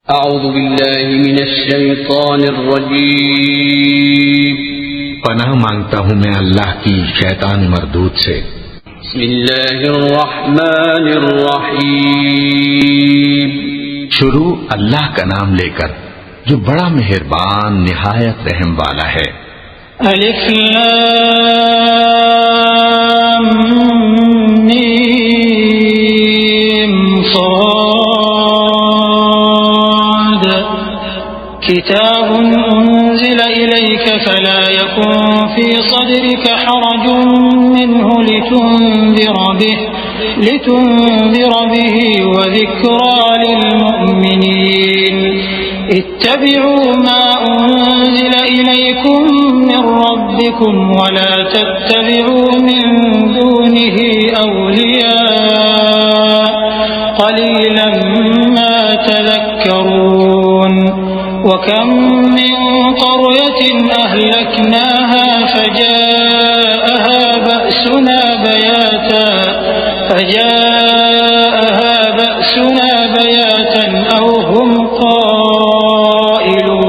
अऊज़ु बिल्लाहि मिनश शैतानिर रजीम। पनाह मांगता हूँ मैं अल्लाह की शैतान मरदूद से। बिस्मिल्लाहिर रहमानिर रहीम। शुरू अल्लाह का नाम लेकर जो बड़ा मेहरबान निहायत रहम वाला है। अलिफ लाम मीम साद किताबुन उन्ज़िल इलैक फला यकुन फी सदरिक हरजुन मिन्हु लितुन्ज़िर बिही व ज़िक्रा लिलमुअ्मिनीन। इत्तबिऊ मा उन्ज़िल इलैकुम मिन रब्बिकुम वला तत्तबिऊ मिन दूनिही औलिया क़लीलन मा तज़क्करून। वकम मिन क़रयतिन अहलकनाहा फजाअहा बअसुना बयातन औ हुम क़ाइलून।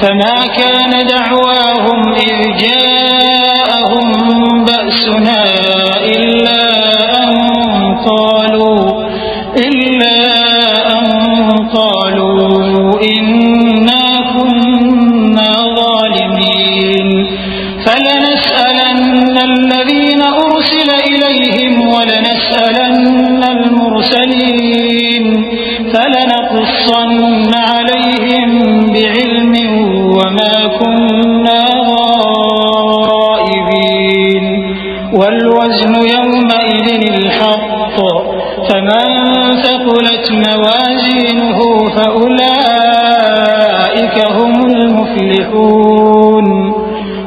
फमा कान दअवाहुम इज़ जाअहुम बअसुना इल्ला अन क़ालू इन्ना कुन्ना ज़ालिमीन। फलनस्अलन्न الذين أرسل إليهم ولنسألن المرسلين فلنقصن عليهم بعلم وما كنا غائبين والوزن يومئذ الحق فمن ثقلت موازينه فأولئك هم المفلحون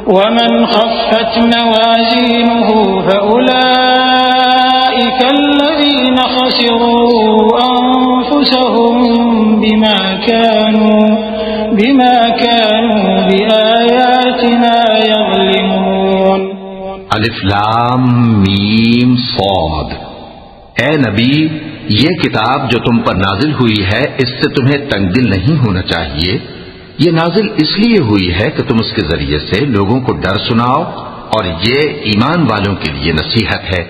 ومن خفت موازينه فأولئك الذين خسروا أنفسهم بما كانوا بآياتنا يظلمون। अलिफ लाम मीम सौद। ए नबी, ये किताब जो तुम पर नाजिल हुई है इससे तुम्हें तंगदिल नहीं होना चाहिए। ये नाजिल इसलिए हुई है कि तुम उसके जरिए से लोगों को डर सुनाओ और ये ईमान वालों के लिए नसीहत है।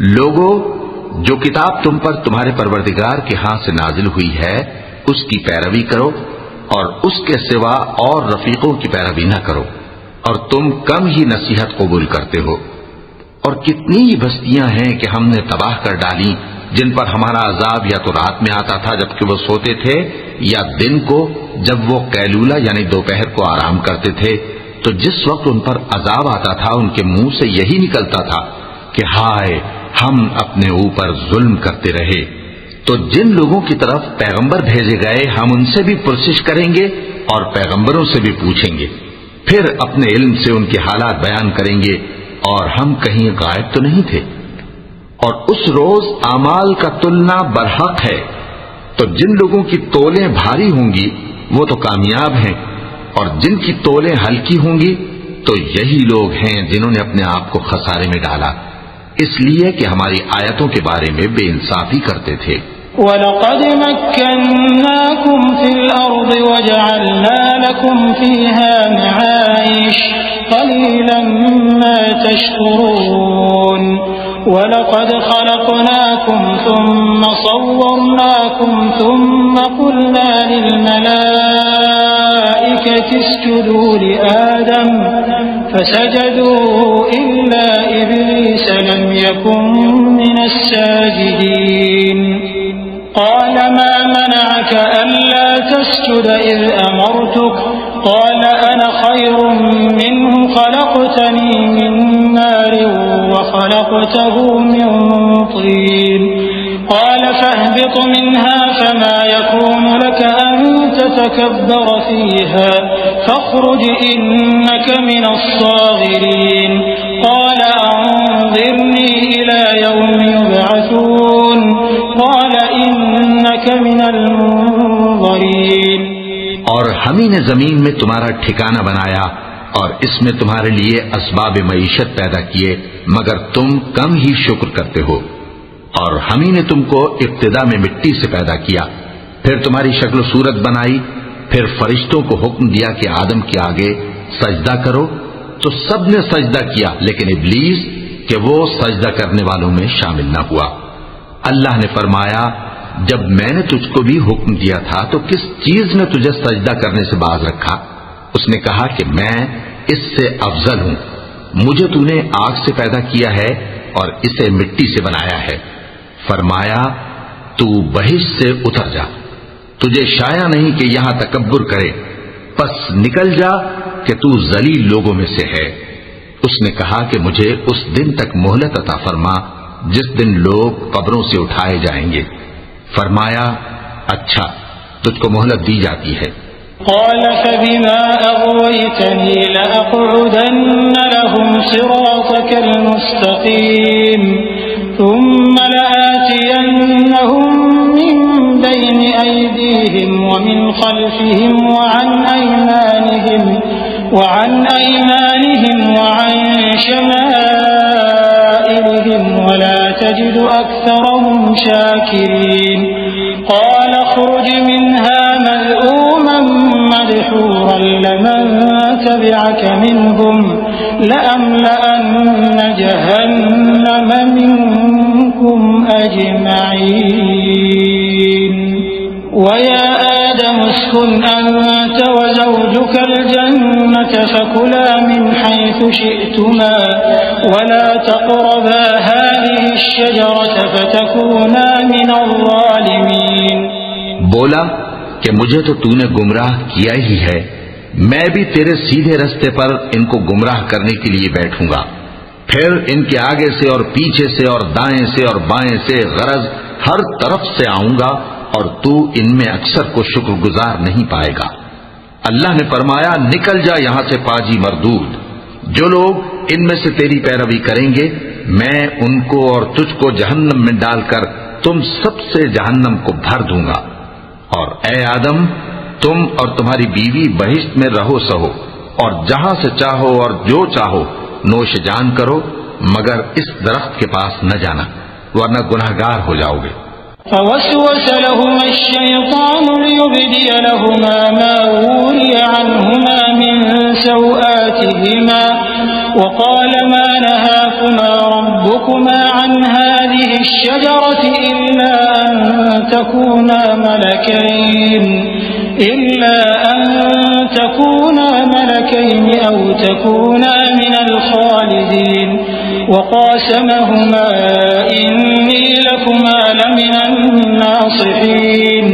लोगों, जो किताब तुम पर तुम्हारे परवरदिगार के हाथ से नाजिल हुई है उसकी पैरवी करो और उसके सिवा और रफीकों की पैरवी न करो, और तुम कम ही नसीहत कबूल करते हो। और कितनी ही बस्तियां हैं कि हमने तबाह कर डाली जिन पर हमारा अजाब या तो रात में आता था जबकि वो सोते थे, या दिन को जब वो कैलूला यानी दोपहर को आराम करते थे। तो जिस वक्त उन पर अजाब आता था उनके मुंह से यही निकलता था कि हाय, हम अपने ऊपर जुल्म करते रहे। तो जिन लोगों की तरफ पैगंबर भेजे गए हम उनसे भी पुरसिश करेंगे और पैगंबरों से भी पूछेंगे, फिर अपने इल्म से उनके हालात बयान करेंगे और हम कहीं गायब तो नहीं थे। और उस रोज आमाल का तुलना बरहक है। तो जिन लोगों की तोलें भारी होंगी वो तो कामयाब हैं, और जिनकी तोलें हल्की होंगी तो यही लोग हैं जिन्होंने अपने आप को खसारे में डाला, इसलिए कि हमारी आयतों के बारे में बेइंसाफी करते थे। वलक़द मक्कन्नाकुम फिल अर्द वजअलना लकुम फीहा मआइश क़लीलन मा तशकुरून। वलक़द खलक़नाकुम थुम्मा सव्वरनाकुम थुम्मा क़ुलना लिलमलाइकति इसजुदू लिआदम फसजदू इल्ला इब्लीस लम यकुन मिनस साजिदीन। قال ما منعك ألا تسجد إذ أمرتك قال أنا خير منه خلقتني من نار وخلقته من طين قال فاهبط منها فما يكون لك أن تتكبر فيها فاخرج إنك من الصاغرين قال أنظرني إلى يوم يبعثون قال إنك من المنظرين। और हम ही ने जमीन में तुम्हारा ठिकाना बनाया और इसमें तुम्हारे लिए असबाब मईशत पैदा किए, मगर तुम कम ही शुक्र करते हो। और हम ही ने तुमको इब्तिदा में मिट्टी से पैदा किया, फिर तुम्हारी शक्ल सूरत बनाई, फिर फरिश्तों को हुक्म दिया कि आदम के आगे सजदा करो, तो सबने सजदा किया, लेकिन इब्लीस कि वो सजदा करने वालों में शामिल न हुआ। अल्लाह ने फरमाया, जब मैंने तुझको भी हुक्म दिया था तो किस चीज ने तुझे सजदा करने से बाज रखा? उसने कहा कि मैं इससे अफजल हूं, मुझे तूने आग से पैदा किया है और इसे मिट्टी से बनाया है। फरमाया, तू बहिश्त से उतर जा, तुझे शाया नहीं कि यहां तकब्बुर करे, बस निकल जा कि तू जलील लोगों में से है। उसने कहा कि मुझे उस दिन तक मोहलत अता फरमा जिस दिन लोग कब्रों से उठाए जाएंगे। फरमाया, अच्छा, तुझको मोहलत दी जाती है। क़ाल फ़बिमा अग़वयतनी लअक़उदन्न लहुम सिरातकल मुस्तक़ीम थुम्मा लआतियन्नहुम मिन बैनि अयदीहिम व मिन ख़ल्फ़िहिम व अन अयमानिहिम व अन शमाइलिहिम व ला तजिदु अक्सरहुम शाकिरीन। क़ाल अख़्रुज मिन्हा मज़्ऊमन मदहूरन लमन तबिअक मिनहुम लअमलअन्न जहन्नम मिनकुम अजमईन। वया आदम उस्कुन अन्त वज़ौजुक الجنة فكلا من حيث شئتما ولا تقربا هذه الشجرة فتكونا من الظالمين। बोला कि मुझे तो तूने गुमराह किया ही है, मैं भी तेरे सीधे रास्ते पर इनको गुमराह करने के लिए बैठूंगा, फिर इनके आगे से और पीछे से और दाएं से और बाएं से गरज हर तरफ से आऊंगा और तू इनमें अक्सर को शुक्रगुजार नहीं पाएगा। अल्लाह ने फरमाया, निकल जा यहां से पाजी मरदूद, जो लोग इनमें से तेरी पैरवी करेंगे मैं उनको और तुझको जहन्नम में डालकर तुम सबसे जहन्नम को भर दूंगा। और ए आदम, तुम और तुम्हारी बीवी बहिश्त में रहो सहो और जहां से चाहो और जो चाहो नोश जान करो, मगर इस दरख्त के पास न जाना वरना गुनाहगार हो जाओगे। فوسوس لهما الشيطان ليبدي لهما ما وري عنهما من سوآتهما وقال ما نهاكما ربكما عن هذه الشجرة إلا أن تكونا ملكين أو تكونا من الخالدين وقاسمهما إني لكما لمن الناصحين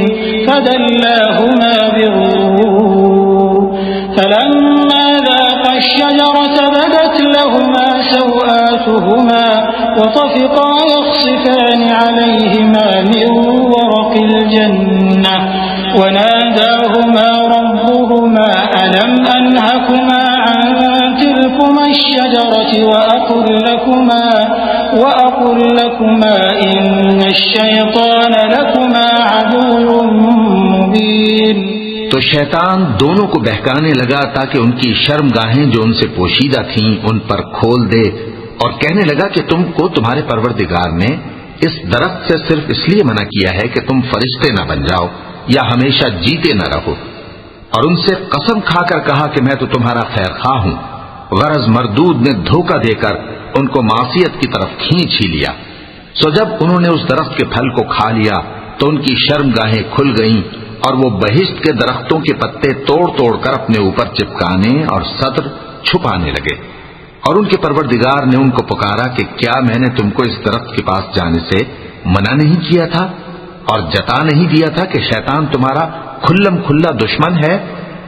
فدلاهما بغرور فلما ذاقا الشجرة بدت لهما سوآتهما وطفقا يخصفان عليهما من ورق الجنة وناداهما ربهما ألم أنهكما عن تلكما الشجرة وأقل لكما إن الشيطان لكما عدو مبين। तो शैतान दोनों को बहकाने लगा ताकि उनकी शर्मगाहें जो उनसे पोशीदा थीं उन पर खोल दे और कहने लगा कि तुमको तुम्हारे परवरदिगार ने इस दरख्त से सिर्फ इसलिए मना किया है कि तुम फरिश्ते न बन जाओ या हमेशा जीते न रहो। और उनसे कसम खाकर कहा कि मैं तो तुम्हारा खैर खा हूं। गरज मरदूद ने धोखा देकर उनको मासियत की तरफ खींच ही लिया। सो जब उन्होंने उस दरख्त के फल को खा लिया तो उनकी शर्मगाहें खुल गईं और वो बहिश्त के दरख्तों के पत्ते तोड़ तोड़ कर अपने ऊपर चिपकाने और सत्र छुपाने लगे। और उनके परवरदिगार ने उनको पुकारा कि क्या मैंने तुमको इस दरख्त के पास जाने से मना नहीं किया था और जता नहीं दिया था कि शैतान तुम्हारा खुल्लम खुल्ला दुश्मन है।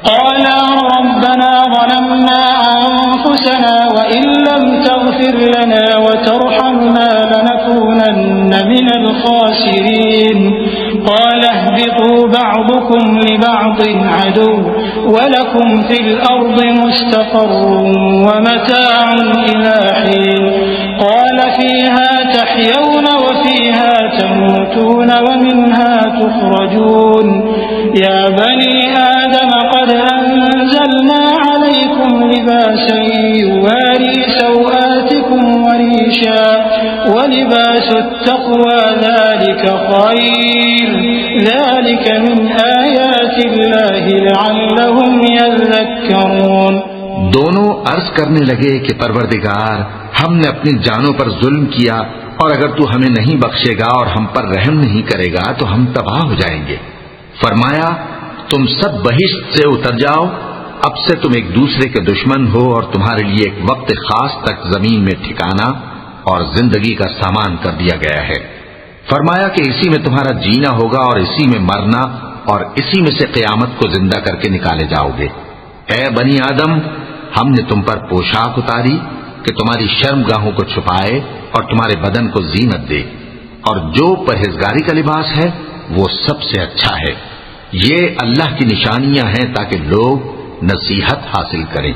قَالَا رَبَّنَا ظَلَمْنَا أَنفُسَنَا وَإِن لَّمْ تَغْفِرْ لَنَا وَتَرْحَمْنَا لَنَكُونَنَّ مِنَ الْخَاسِرِينَ قَالَ اهْبِطُوا بَعْضُكُمْ لِبَعْضٍ عَدُوٌّ وَلَكُمْ فِي الْأَرْضِ مُسْتَقَرٌّ وَمَتَاعٌ إِلَىٰ حِينٍ قَالَ فِيهَا تَحْيَوْنَ وَفِيهَا تَمُوتُونَ وَمِنْهَا تُخْرَجُونَ يَا بَنِي آدَمَ قد أنزلنا عليكم لباسا يواري سوآتكم وريشا ولباس التقوى ذلك خير ذلك من آيات الله لعلهم يذكرون। दोनों अर्ज करने लगे कि परवरदिगार, हमने अपनी जानों पर जुल्म किया और अगर तू हमें नहीं बख्शेगा और हम पर रहम नहीं करेगा तो हम तबाह हो जाएंगे। फरमाया, तुम सब बहिश्त से उतर जाओ, अब से तुम एक दूसरे के दुश्मन हो और तुम्हारे लिए एक वक्त खास तक जमीन में ठिकाना और जिंदगी का सामान कर दिया गया है। फरमाया कि इसी में तुम्हारा जीना होगा और इसी में मरना और इसी में से क़यामत को जिंदा करके निकाले जाओगे। ऐ बनी आदम, हमने तुम पर पोशाक उतारी कि तुम्हारी शर्मगाहों को छुपाए और तुम्हारे बदन को जीनत दे, और जो परहेजगारी का लिबास है वो सबसे अच्छा है। ये अल्लाह की निशानियां हैं ताकि लोग नसीहत हासिल करें।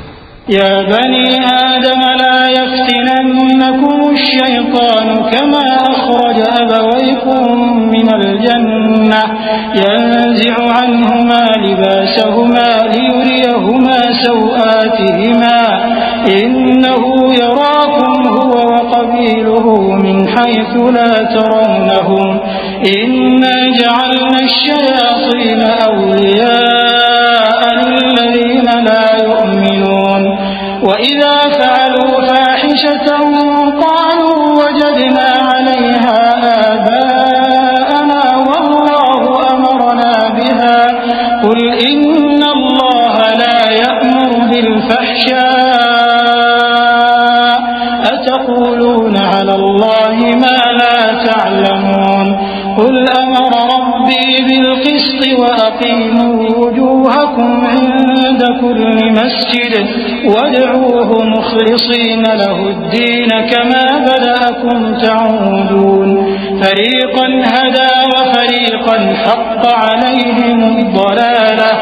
या बनी आदम ला यफ्तिनन्नकुम अश-शैतान कमा अखरज अबवैकुम मिनल जन्नह यंज़िउ अन्हुमा लिबासहुमा लियुरियहुमा सौआतिहिमा इन्नहु यराकुम हुवा व क़बीलुहु मिन हैसु ला तरौनहुम इन्ना जअलना अश-शयातीन अवलियाअ लिल्लज़ीन ला युमिनून वइज़ा फ़अलू फ़ाहिशतन क़ालू वजदना अलैहा आबाअना वल्लाहु अमरना बिहा क़ुल इन्नल्लाह ला यअमुरु बिल फ़हशाइ अतक़ूलून अलल्लाहि मा ला तअलमून क़ुल अमर रब्बी बिल क़िस्ति वअक़ीमू वुजूहकुम इंद कुल्लि मस्जिद वदऊह मुख़लिसीन लहुद्दीन कमा बदअकुम तऊदून फरीक़न हदा वफरीक़न हक़्क़ अलैहिमुद्दलालह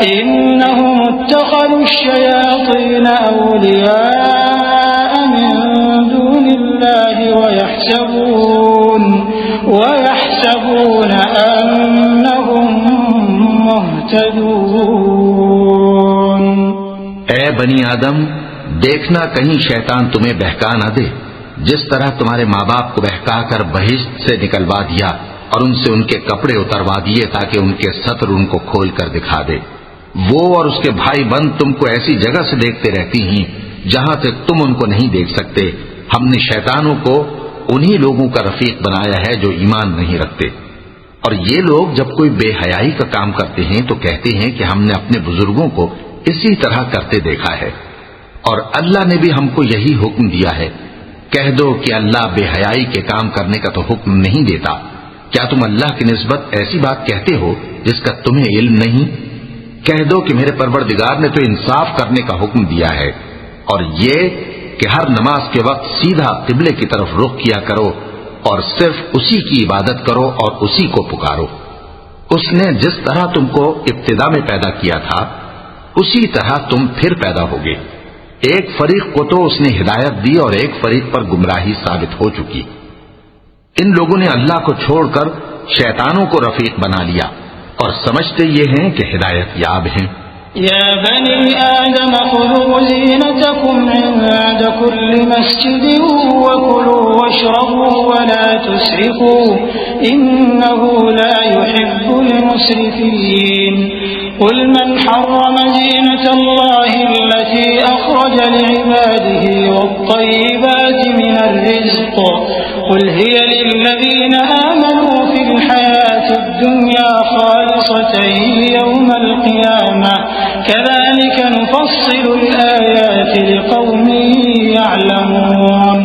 इन्नहुम इत्तख़ज़ू अश-शयातीन अवलियाअ मिन दूनिल्लाहि वयहसबून अन्नहुम मुहतदून। ऐ बनी आदम, देखना कहीं शैतान तुम्हें बहका न दे, जिस तरह तुम्हारे माँ बाप को बहकाकर बहिश्त से निकलवा दिया और उनसे उनके कपड़े उतरवा दिए ताकि उनके सत्र उनको खोल कर दिखा दे। वो और उसके भाई बंद तुमको ऐसी जगह से देखते रहती हैं जहां से तुम उनको नहीं देख सकते। हमने शैतानों को उन्हीं लोगों का रफीक बनाया है जो ईमान नहीं रखते। और ये लोग जब कोई बेहयाई का काम करते हैं तो कहते हैं कि हमने अपने बुजुर्गों को इसी तरह करते देखा है और अल्लाह ने भी हमको यही हुक्म दिया है। कह दो कि अल्लाह बेहयाई के काम करने का तो हुक्म नहीं देता। क्या तुम अल्लाह की निस्बत ऐसी बात कहते हो जिसका तुम्हें इल्म नहीं? कह दो कि मेरे परवरदिगार ने तो इंसाफ करने का हुक्म दिया है और ये कि हर नमाज के वक्त सीधा किबले की तरफ रुख किया करो और सिर्फ उसी की इबादत करो और उसी को पुकारो। उसने जिस तरह तुमको इब्तिदा में पैदा किया था उसी तरह तुम फिर पैदा होगे। एक फरीक को तो उसने हिदायत दी और एक फरीक पर गुमराही साबित हो चुकी। इन लोगों ने अल्लाह को छोड़कर शैतानों को रफीक बना लिया और समझते ये हैं कि हिदायत याब हैं। या बनी आदम खुज़ू ज़ीनतकुम इंद कुल्लि मस्जिदिन वकुलू वशरबू वला तुस्रिफू इन्नहु ला युहिब्बुल मुस्रिफीन क़ुल मन हर्रम ज़ीनतल्लाहि अल्लती अख़रज लिइबादिही वत्तय्यिबाति मिनर रिज़्क़ क़ुल हिय लिल्लज़ीन आमनू फ़िल हयातिद दुन्या ख़ालिसतन यौमल क़ियामह कज़ालिक नुफ़स्सिलुल आयाति लिक़ौमिन यअलमून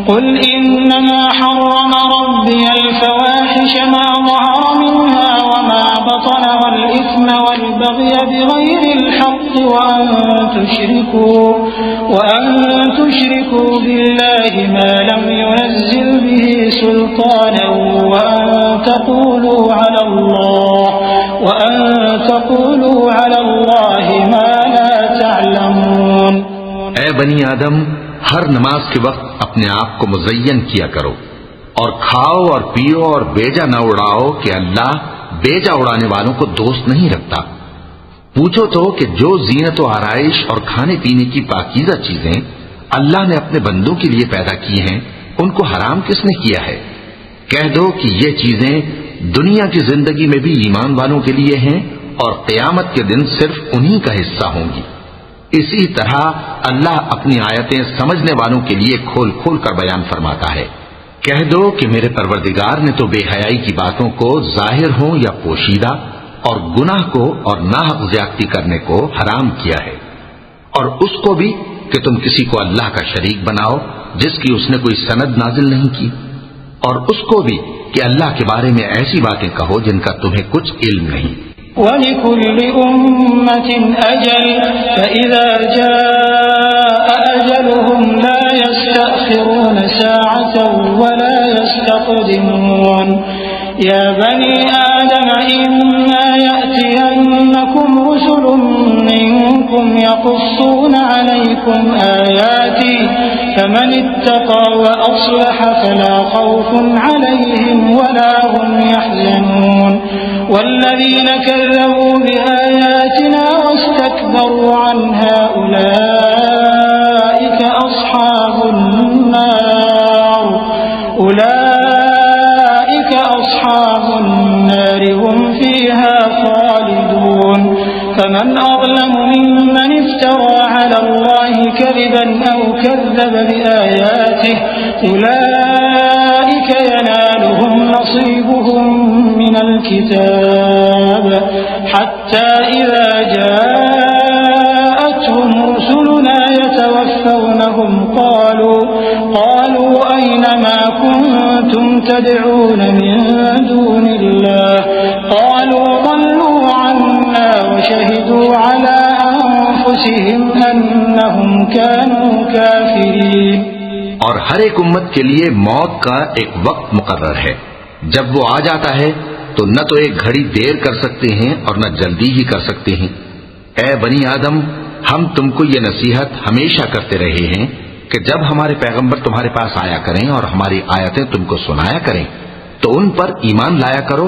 क़ुल इन्नमा हर्रम रब्बियल फ़वाहिश मा ज़हर मिन्हा वमा बतन वल इस्म वल बग़य बिग़ैरिल हक़्क़ वअन तुश्रिकू बिल्लाहि मा लम युनज़्ज़िल बिही सुल्ताना वअन तक़ूलू अला अल्लाहि मा ला तअलमून। ऐ बनी आदम, हर नमाज के वक्त अपने आप को मुज़य्यन किया करो और खाओ और पियो और बेजा न उड़ाओ कि अल्लाह बेजा उड़ाने वालों को दोस्त नहीं रखता। पूछो तो कि जो जीनत व आराइश और खाने पीने की पाकीज़ा चीजें अल्लाह ने अपने बंदों के लिए पैदा की हैं उनको हराम किसने किया है? कह दो कि ये चीजें दुनिया की जिंदगी में भी ईमान वालों के लिए हैं और क़यामत के दिन सिर्फ उन्हीं का हिस्सा होंगी। इसी तरह अल्लाह अपनी आयतें समझने वालों के लिए खोल खोल कर बयान फरमाता है। कह दो कि मेरे परवरदिगार ने तो बेहयाई की बातों को जाहिर हो या पोशीदा और गुनाह को और नाहक ज्यादती करने को हराम किया है, और उसको भी कि तुम किसी को अल्लाह का शरीक बनाओ जिसकी उसने कोई सनद नाजिल नहीं की, और उसको भी कि अल्लाह के बारे में ऐसी बातें कहो जिनका तुम्हें कुछ इल्म नहीं। वलिकुल्लि उम्मतिन अजल फइज़ा जाअ अजलुहुम ला यस्तअखिरून साअतन वला यस्तक़दिमून। या बनी आदम इम्मा यअतियन्नकुम रुसुलुम मिनकुम यक़ुस्सून अलैकुम आयाती फमन इत्तक़ा व अस्लह फला खौफुन अलैहिम वला हुम यहज़नून। वल्लज़ीन कज़्ज़बू बिआयातिना वस्तकबरू अन्हा उलाइका अस्हाबुन नार हुम फ़ीहा ख़ालिदून। फमन अज़लमु मिम्मन इफ्तरा अला अल्लाहि कज़िबन औ कज़्ज़ब बिआयातिहि उलाइका यनालुहुम नसीबुहुम मिनल किताब हत्ता इज़ा जाअतहुम रुसुलुना यतवफ़्फ़वनहुम क़ालू अय्न मा कुन्तुम तद'ून मिन दूनिल्लाह क़ालू ضلوا عنا وشهدوا على أنفسهم أنهم كانوا كافرين। और हर एक उम्मत के लिए मौत का एक वक्त मुकर्रर है। जब वो आ जाता है तो न तो एक घड़ी देर कर सकते हैं और न जल्दी ही कर सकते हैं। ए बनी आदम, हम तुमको ये नसीहत हमेशा करते रहे हैं कि जब हमारे पैगंबर तुम्हारे पास आया करें और हमारी आयतें तुमको सुनाया करें तो उन पर ईमान लाया करो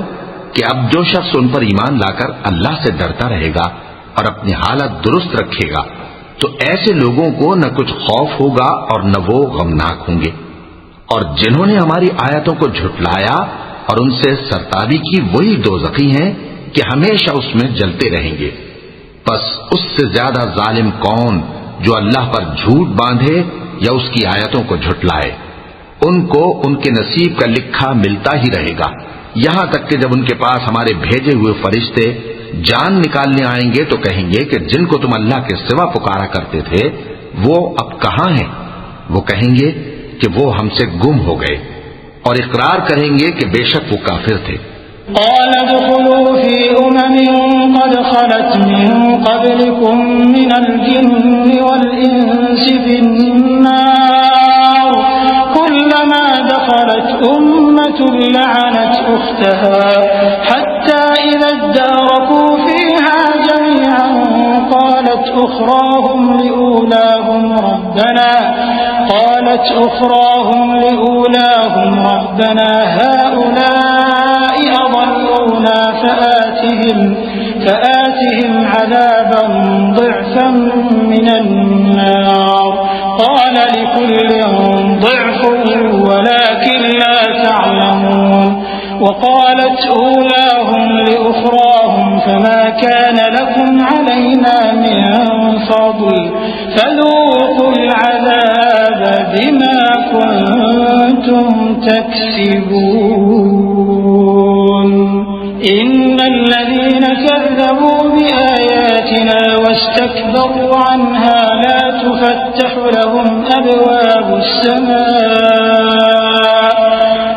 कि अब जो शख्स उन पर ईमान लाकर अल्लाह से डरता रहेगा और अपनी हालत दुरुस्त रखेगा तो ऐसे लोगों को न कुछ खौफ होगा और न वो गमनाक होंगे। और जिन्होंने हमारी आयतों को झुटलाया और उनसे सरताबी की वही दोज़खी हैं कि हमेशा उसमें जलते रहेंगे। बस उससे ज्यादा जालिम कौन जो अल्लाह पर झूठ बांधे या उसकी आयतों को झुटलाए। उनको उनके नसीब का लिखा मिलता ही रहेगा, यहां तक कि जब उनके पास हमारे भेजे हुए फरिश्ते जान निकालने आएंगे तो कहेंगे कि जिनको तुम अल्लाह के सिवा पुकारा करते थे वो अब कहां हैं। वो कहेंगे कि वो हमसे गुम हो गए और इकरार करेंगे कि बेशक वो काफिर थे। قال ادخلوا في أمم قد خلت من قبلكم من الجن والإنس في النار كلما دخلت أمة لعنت أختها حتى إذا اداركوا فيها جميعا قالت أخراهم لأولاهم ربنا هؤلاء أضلونا فآتهم عذابا ضعفا من النار قال لكل ضعف ولكن لا تعلمون وقالت أولاهم لأخراهم فما كان لكم علينا من فضل فذوقوا العذاب بما كنتم تكسبون إن الذين كذبوا بآياتنا واستكبروا عنها لا تفتح لهم أبواب السماء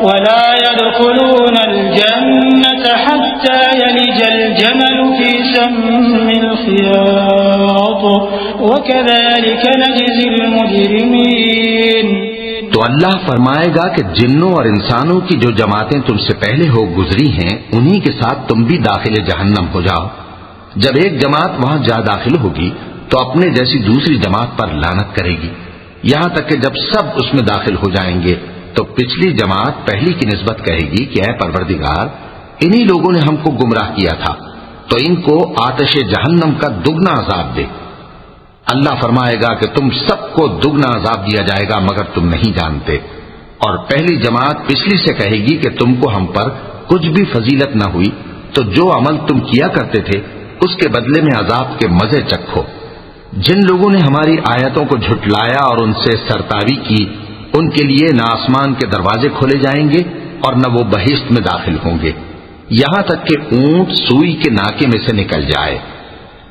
ولا يدخلون الجنة حتى يلج الجمل في سم الخياط وكذلك نجزي المجرمين। तो अल्लाह फरमाएगा कि जिन्नों और इंसानों की जो जमातें तुमसे पहले हो गुजरी हैं उन्हीं के साथ तुम भी दाखिले जहन्नम हो जाओ। जब एक जमात वहां जा दाखिल होगी तो अपने जैसी दूसरी जमात पर लानत करेगी, यहां तक कि जब सब उसमें दाखिल हो जाएंगे तो पिछली जमात पहली की निस्बत कहेगी कि ऐ परवरदिगार, इन्हीं लोगों ने हमको गुमराह किया था, तो इनको आतिश जहन्नम का दुगना अजाब दे। अल्लाह फरमाएगा कि तुम सबको दुगना अजाब दिया जाएगा मगर तुम नहीं जानते। और पहली जमात पिछली से कहेगी कि तुमको हम पर कुछ भी फजीलत न हुई तो जो अमल तुम किया करते थे उसके बदले में अजाब के मजे चखो। जिन लोगों ने हमारी आयतों को झुटलाया और उनसे सरतावी की, उनके लिए न आसमान के दरवाजे खोले जाएंगे और न वो बहिश्त में दाखिल होंगे, यहां तक कि ऊंट सुई के नाके में से निकल जाए।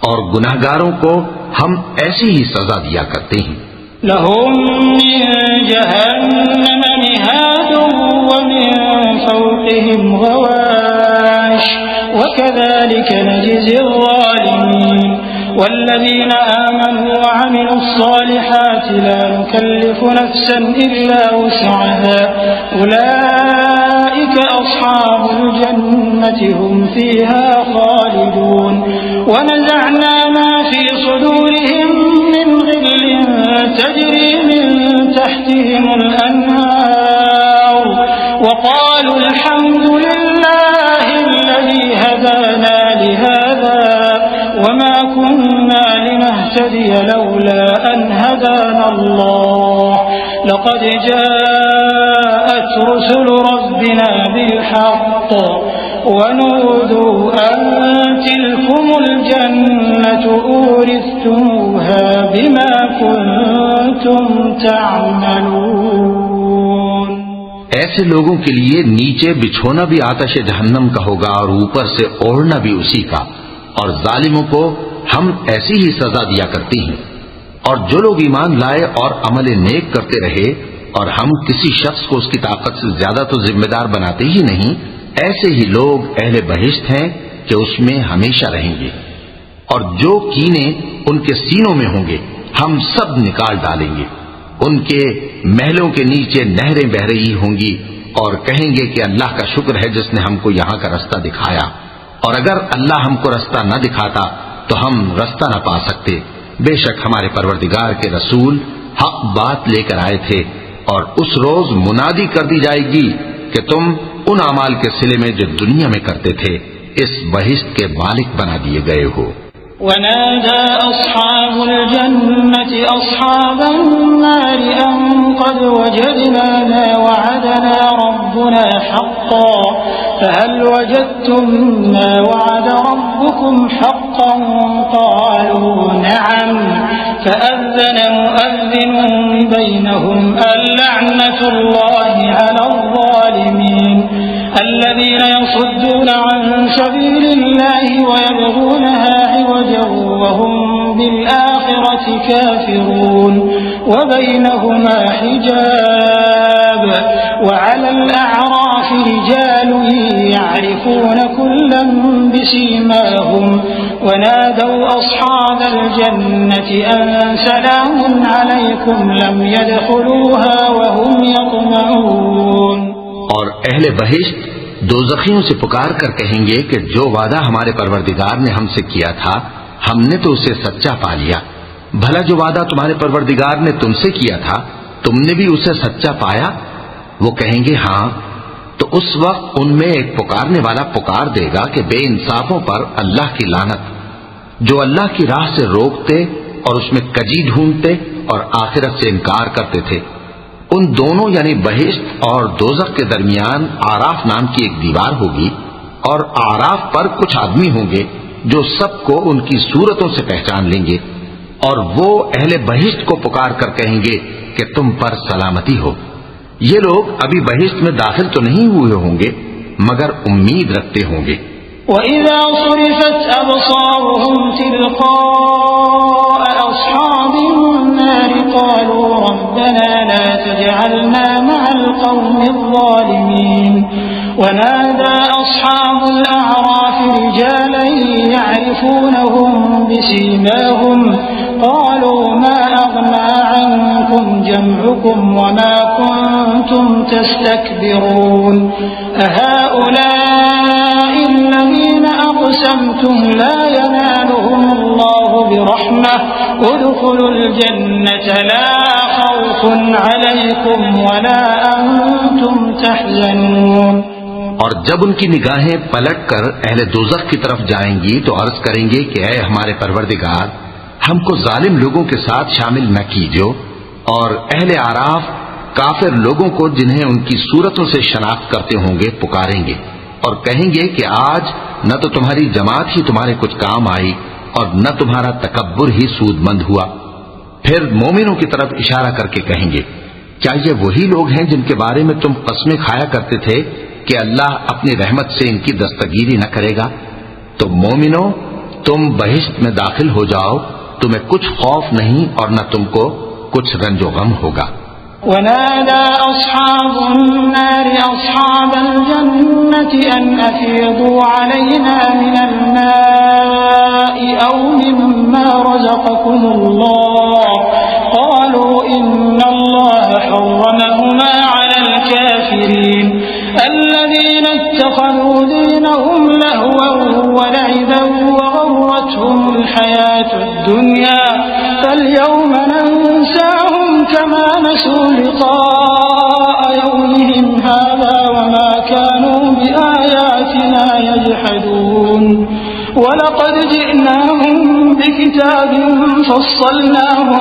और गुनाहगारों को हम ऐसी ही सजा दिया करते हैं। लहुम मिन जहन्नम मिहादुन व मिन फौक़िहिम गवाश व कज़ालिक नजज़िल ज़ालिमीन वल्लज़ीन आमनू व अमिलुस्सालिहाति ला नुकल्लिफु नफ्सन इल्ला वुस्अहा उलाइका अस्हाबुल जन्नति हुम फ़ीहा ख़ालिदून व नज़अना मा फ़ी सुदूरिहिम मिन ग़िल्लिन तजरी मिन तहतिहिमुल अन्हार व क़ालू अल्हम्दुलिल्लाहि अल्लज़ी हदाना लिहाज़ा व मा कुन्ना लिनहतदिय लौला अन हदाना अल्लाह लक़द जाअत रुसुलु रब्बिना बिल-हक़्क़ व नूदू अन तिलकुमुल जन्नतु ऊरिस्तumuहा बिमा कुन्तुम तअमलून। ऐसे लोगों के लिए नीचे बिछोना भी आतश जहन्नम का होगा और ऊपर से ओढ़ना भी उसी का, और जालिमों को हम ऐसी ही सजा दिया करती हैं। और जो लोग ईमान लाए और अमल नेक करते रहे और हम किसी शख्स को उसकी ताकत से ज्यादा तो जिम्मेदार बनाते ही नहीं, ऐसे ही लोग अहले बहिश्त हैं कि उसमें हमेशा रहेंगे। और जो कीने उनके सीनों में होंगे हम सब निकाल डालेंगे। उनके महलों के नीचे नहरें बह रही होंगी और कहेंगे कि अल्लाह का शुक्र है जिसने हमको यहाँ का रास्ता दिखाया, और अगर अल्लाह हमको रास्ता न दिखाता तो हम रास्ता न पा सकते। बेशक हमारे परवरदिगार के रसूल हक बात लेकर आए थे, और उस रोज मुनादी कर दी जाएगी कि तुम उन अमाल के सिले में जो दुनिया में करते थे इस बहिश्त के मालिक बना दिए गए हो। वनादा अस्हाबुल जन्नति अस्हाबन नारि अन क़द वजदना मा वअदना रब्बुना हक़्क़न फहल वजदतुम मा वअद रब्बुकुम हक़्क़न क़ालू नअम फअज़्ज़न मुअज़्ज़िनुन बैनहुम अल्लअनतुल्लाहि अलज़्ज़ालिमीन الذين يصدون عن سبيل الله ويبغونها عوجا وهم بالآخرة كافرون وبينهما حجاب وعلى الأعراف رجال يعرفون كلا بسيماهم ونادوا أصحاب الجنة أن سلام عليكم لم يدخلوها وهم يطمعون। और अहले बहिश्त दोज़खियों से पुकार कर कहेंगे कि जो वादा हमारे परवरदिगार ने हमसे किया था हमने तो उसे सच्चा पा लिया। भला जो वादा तुम्हारे परवरदिगार ने तुमसे किया था तुमने भी उसे सच्चा पाया? वो कहेंगे हाँ। तो उस वक्त उनमें एक पुकारने वाला पुकार देगा कि बेइंसाफों पर अल्लाह की लानत, जो अल्लाह की राह से रोकते और उसमें कजी ढूंढते और आखिरत से इनकार करते थे। उन दोनों यानी बहिश्त और दोज़ख के दरमियान आराफ नाम की एक दीवार होगी, और आराफ पर कुछ आदमी होंगे जो सबको उनकी सूरतों से पहचान लेंगे, और वो अहले बहिश्त को पुकार कर कहेंगे कि तुम पर सलामती हो। ये लोग अभी बहिश्त में दाखिल तो नहीं हुए होंगे मगर उम्मीद रखते होंगे। वइज़ा सुरिफ़त अबसारुहुम तिलक़ाअ अस्हाबिन नार क़ालू रब्बना ला तजअलना मअल क़ौमिज़ ज़ालिमीन वनादा अस्हाबुल अअराफ़ रिजालन यअरिफ़ूनहुम बिसीमाहुम क़ालू मा अग़ना अन्कुम जमउकुम वमा कुन्तुम तस्तक्बिरून अहाउलाइ الذين أقسمتم لا ينالهم الله برحمة ادخلوا الجنة لا خوف عليكم ولا أنتم تحزنون। और जब उनकी निगाहें पलटकर अहले दोज़ख की तरफ जाएंगी तो अर्ज करेंगे कि ऐ हमारे परवरदिगार, हमको जालिम लोगों के साथ शामिल न कीजिए। और अहले आराफ काफिर लोगों को जिन्हें उनकी सूरतों से शनाख्त करते होंगे पुकारेंगे और कहेंगे कि आज न तो तुम्हारी जमात ही तुम्हारे कुछ काम आई और न तुम्हारा तकब्बुर ही सूदमंद हुआ। फिर मोमिनों की तरफ इशारा करके कहेंगे, क्या ये वही लोग हैं जिनके बारे में तुम कस्में खाया करते थे कि अल्लाह अपनी रहमत से इनकी दस्तगीरी न करेगा? तो मोमिनों, तुम बहिश्त में दाखिल हो जाओ, तुम्हें कुछ खौफ नहीं और न तुमको कुछ रंजो गम होगा। वनादा अस्हाबुन्नार अस्हाबल जन्नति अन अफीदू अलैना मिनल माइ औ मिम्मा रज़क़कुमुल्लाह क़ालू इन्नल्लाह हर्रमहुमा अलल काफिरीन अल्लज़ीना इत्तख़ज़ू दीनहुम लहवन व लइबन व गर्रतहुमुल हयातुद दुन्या फल्यौम नंसाहुम कमा नसू लिक़ाअ यौमिहिम हाज़ा वमा कानू बिआयातिना यजहदून वलक़द जि'नाहुम बिकिताबिन फस्सलनाहु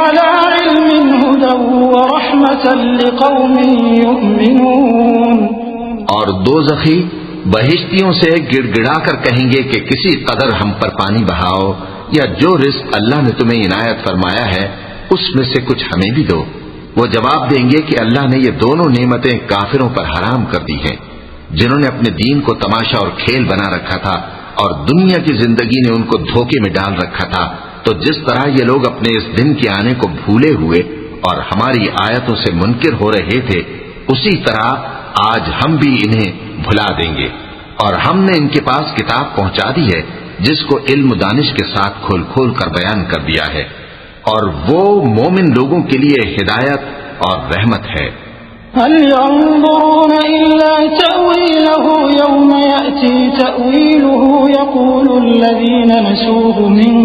अला इल्मिन हुदन व रहमतन लिक़ौमिन युमिनून। और दोज़खी बहिश्तियों से गिड़गिड़ाकर कहेंगे कि किसी कदर हम पर पानी बहाओ, या जो रिस्क अल्लाह ने तुम्हें इनायत फरमाया है उसमें से कुछ हमें भी दो। वो जवाब देंगे कि अल्लाह ने ये दोनों नेमतें काफिरों पर हराम कर दी हैं, जिन्होंने अपने दीन को तमाशा और खेल बना रखा था और दुनिया की जिंदगी ने उनको धोखे में डाल रखा था। तो जिस तरह ये लोग अपने इस दिन के आने को भूले हुए और हमारी आयतों से मुनकिर हो रहे थे, उसी तरह आज हम भी इन्हें भुला देंगे। और हमने इनके पास किताब पहुंचा दी है जिसको इल्म दानिश के साथ खोल खोल कर बयान कर दिया है, और वो मोमिन लोगों के लिए हिदायत और रहमत है। हल यंज़ुरून इल्ला तअवीलहु यौम यअती तअवीलुहु यक़ूलु अल्लज़ीना नसूहु मिन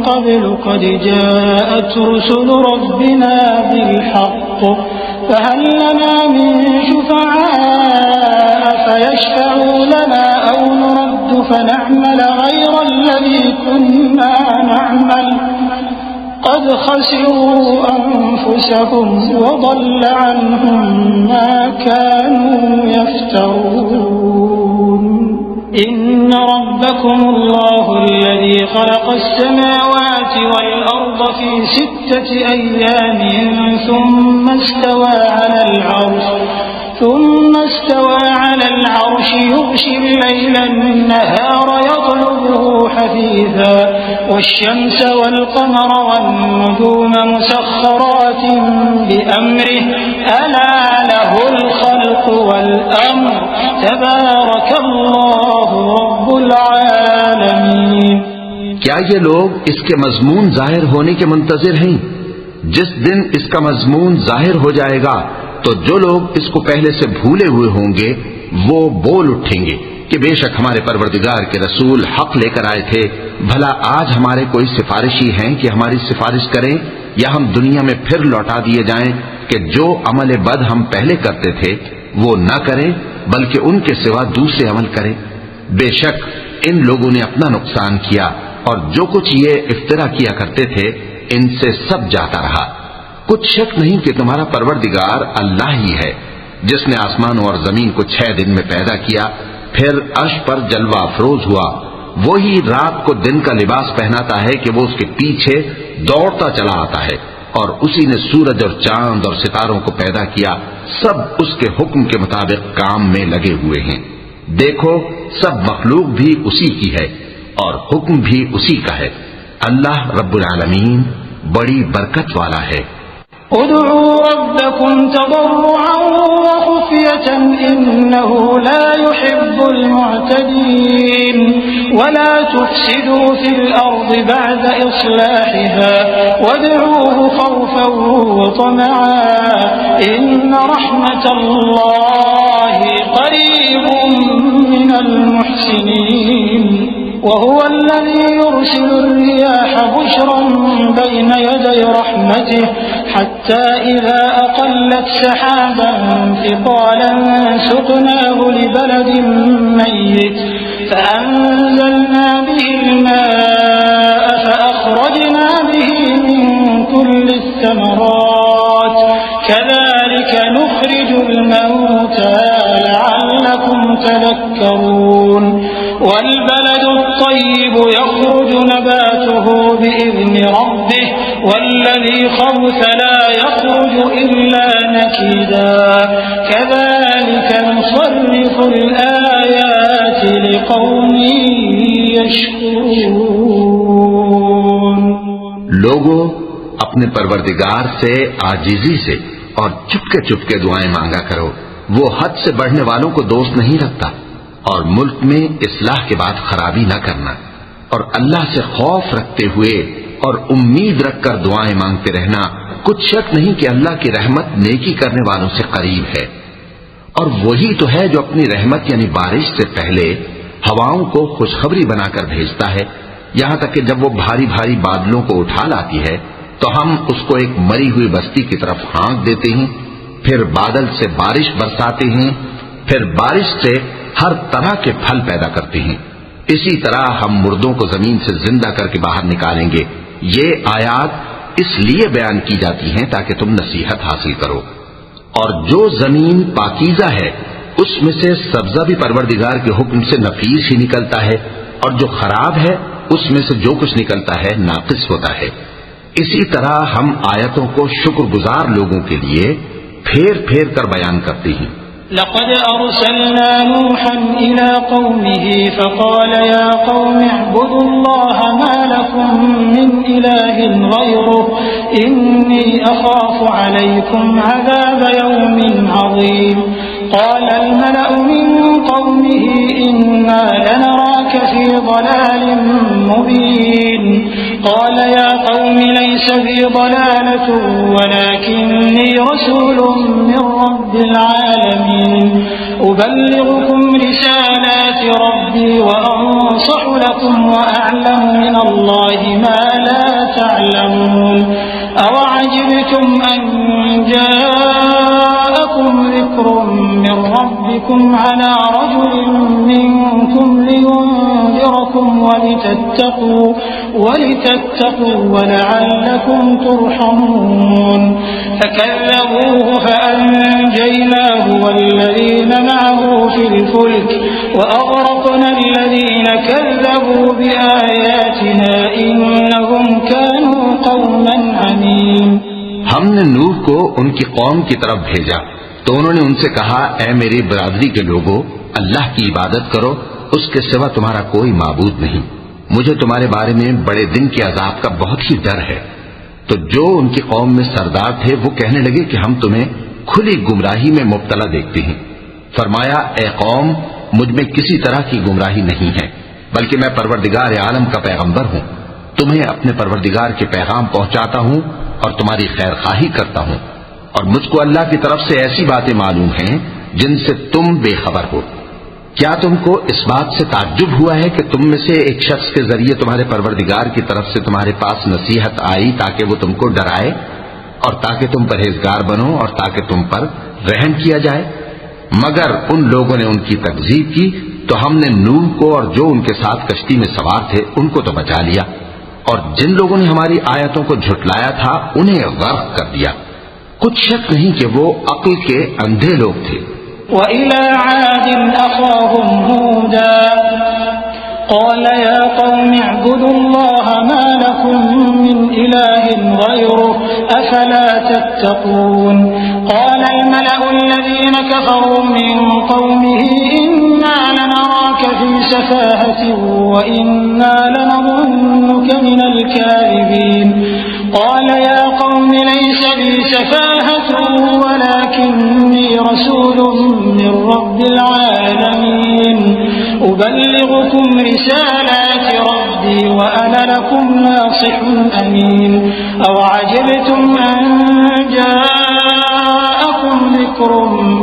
क़ब्ल क़द जाअत रुसुलु रब्बिना बिलहक़्क़ फहल लना मिन शुफ़अाء फयशफ़अू लना औ नुरद्दु फनअमल गयरा अल्लज़ी कुन्ना नअमल क़द ख़सिरू अन्फुसहुम वज़ल्ल अन्हुम मा कानू यफ़्तरून। इन्न रब्बकुमुल्लाहु अल्लज़ी ख़लक़स समावाति वल अर्ज़ फ़ी सित्तति अय्यामिन सुम्मा इस्तवा अलल अर्श युग़शिल लैला अन्नहार यत्लुबुहु हसीसा वश्शम्स वल क़मर वन्नुजूम मुसख़ख़रातिन बिअम्रिहि अला लहुल ख़ल्क़ु वल अम्र तबारकल्लाहु रब्बुल आलमीन। क्या ये लोग इसके मज़मून जाहिर होने के मुंतज़िर हैं? जिस दिन इसका मज़मून जाहिर हो जाएगा तो जो लोग इसको पहले से भूले हुए होंगे वो बोल उठेंगे कि बेशक हमारे परवरदिगार के रसूल हक लेकर आए थे। भला आज हमारे कोई सिफारिशी हैं कि हमारी सिफारिश करें, या हम दुनिया में फिर लौटा दिए जाएं कि जो अमल बद हम पहले करते थे वो न करें बल्कि उनके सिवा दूसरे अमल करें। बेशक इन लोगों ने अपना नुकसान किया और जो कुछ ये इफ्तिरा किया करते थे इनसे सब जाता रहा। कुछ शक नहीं कि तुम्हारा परवरदिगार अल्लाह ही है जिसने आसमान और जमीन को 6 दिन में पैदा किया, फिर अर्श पर जलवा अफरोज हुआ। वही रात को दिन का लिबास पहनाता है कि वो उसके पीछे दौड़ता चला आता है, और उसी ने सूरज और चांद और सितारों को पैदा किया। सब उसके हुक्म के मुताबिक काम में लगे हुए हैं। देखो, सब मखलूक भी उसी की है और हुक्म भी उसी का है। अल्लाह रब्बुल आलमीन बड़ी बरकत वाला है। उदू रब्बकुम तदर्रुअन व खुफ़ियतन इन्नहु ला युहिब्बुल मुअतदीन वला तुफ़सिदू फिल अर्ज़ि बअद इस्लाहिहा वदऊहु ख़ौफ़न व तमअन इन्न रहमतल्लाहि क़रीबुम मिनल मुहसिनीन। वहुव अल्लज़ी युरसिलु अर्रियाह बुशरन बैन यदै रहमतिहि हत्ता इज़ा अक़ल्लत सहाबन थिक़ालन सुक़नाहु लिबलदिन मय्यित फ़अन्ज़लना बिहिल माअ फ़अख़रजना बिही मिन कुल्लिस समरात الموتى لعلكم تذكرون والبلد الطيب يخرج نباته بإذن ربه والذي خبث لا يخرج إلا نكدا كذلك نصرف الآيات لقوم يشكرون। लोगों, अपने परवरदिगार से आजिजी से और चुपके चुपके दुआएं मांगा करो। वो हद से बढ़ने वालों को दोस्त नहीं रखता। और मुल्क में इस्लाह के बाद खराबी न करना और अल्लाह से खौफ रखते हुए और उम्मीद रखकर दुआएं मांगते रहना। कुछ शक नहीं कि अल्लाह की रहमत नेकी करने वालों से करीब है। और वही तो है जो अपनी रहमत यानी बारिश से पहले हवाओं को खुशखबरी बनाकर भेजता है, यहां तक कि जब वो भारी भारी बादलों को उठा लाती है तो हम उसको एक मरी हुई बस्ती की तरफ हाँक देते हैं, फिर बादल से बारिश बरसाते हैं, फिर बारिश से हर तरह के फल पैदा करते हैं। इसी तरह हम मुर्दों को जमीन से जिंदा करके बाहर निकालेंगे। ये आयात इसलिए बयान की जाती हैं ताकि तुम नसीहत हासिल करो। और जो जमीन पाकीज़ा है उसमें से सब्जा भी परवरदिगार के हुक्म से नफीस ही निकलता है, और जो खराब है उसमें से जो कुछ निकलता है नाकिस होता है। इसी तरह हम आयतों को शुक्रगुजार लोगों के लिए फेर फेर कर बयान करते हैं। लक़द अर्सलना नूहन इला क़ौमिही फ़क़ाल या क़ौम अअ्बुदुल्लाह मा लकुम मिन इलाहिन ग़ैरुहु इन्नी अख़ाफ़ु अलैकुम अज़ाब यौमिन अज़ीम। क़ाल अल-मलअु मिन क़ौमिही इन्ना लनराक फ़ी ज़लालिन मुबीन। क़ाल या क़ौम लैस बी ज़लालतुन वलाकिन्नी रसूलुम मिन रब्बिल आलमीन उबल्लिग़ुकुम रिसालाति रब्बी व अंसहु लकुम व अअलमु मिनल्लाहि मा ला तअलमून। अवअजिबतुम अन जाअकुम ज़िक्रुम मिन रब्बिकुम अला रजुलिन मिनकुम लियुनज़िरकुम वलितत्तक़ू वलअल्लकुम तुरहमून। फकज़्ज़बूहु फअनजयनाहु वल्लज़ीन मअहु फ़िल फ़ुल्क वअग़रक़ना الذين كذبوا بآياتنا إنهم كانوا قوما عمين। हमने नूह को उनकी कौम की तरफ भेजा तो उन्होंने उनसे कहा, ऐ मेरी बिरादरी के लोगों, अल्लाह की इबादत करो, उसके सिवा तुम्हारा कोई माबूद नहीं। मुझे तुम्हारे बारे में बड़े दिन के अजाब का बहुत ही डर है। तो जो उनकी कौम में सरदार थे वो कहने लगे कि हम तुम्हें खुली गुमराही में मुब्तला देखते हैं। फरमाया, ए कौम, मुझ में किसी तरह की गुमराही नहीं है, बल्कि मैं परवरदिगार आलम का पैगंबर हूं। तुम्हें अपने परवरदिगार के पैगाम पहुंचाता हूं और तुम्हारी खैरखाही करता हूं, और मुझको अल्लाह की तरफ से ऐसी बातें मालूम हैं जिनसे तुम बेखबर हो। क्या तुमको इस बात से ताज्जुब हुआ है कि तुम में से एक शख्स के जरिए तुम्हारे परवरदिगार की तरफ से तुम्हारे पास नसीहत आई ताकि वो तुमको डराए और ताकि तुम परहेजगार बनो और ताकि तुम पर रहम किया जाए? मगर उन लोगों ने उनकी तकजीब की तो हमने नूह को और जो उनके साथ कश्ती में सवार थे उनको तो बचा लिया, और जिन लोगों ने हमारी आयतों को झुटलाया था उन्हें गर्क कर दिया। कुछ शक नहीं कि वो अक्ल के अंधे लोग थे। वइला आदिन अख़ाहुम हूदा क़ाल या क़ौम अअ्बुदुल्लाह मा लकुम मिन इलाहिन ग़ैरुहु अफ़ला तत्तक़ून। क़ाल अल-मलअु الذين كفروا من قومه إنا لنراك في سفاهة وإنا لنظنك من الكاذبين। قال يا قوم ليس بي سفاهة ولكني رسول من رب العالمين أبلغكم رسالات ربي وأنا لكم ناصح أمين أوعجبتم أن جاءكم ذكر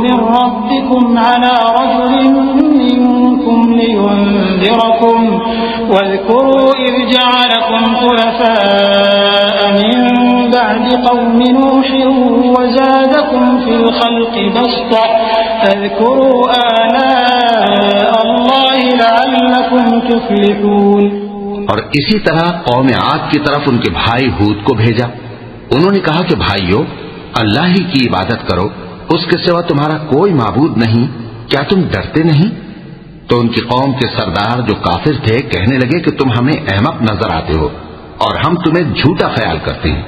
من ربكم على رجل منكم لينذركم واذكروا إذ جعلكم خلفاء من بعد قوم نوح وزادكم في الخلق بسطة فاذكروا آلاء الله لعلكم تفلحون। और इसी तरह कौम आद की तरफ उनके भाई हूद को भेजा। उन्होंने कहा कि भाइयों, अल्लाह ही की इबादत करो उसके सिवा तुम्हारा कोई माबूद नहीं, क्या तुम डरते नहीं? तो उनकी कौम के सरदार जो काफिर थे कहने लगे कि तुम हमें अहमक नजर आते हो और हम तुम्हें झूठा ख्याल करते हैं।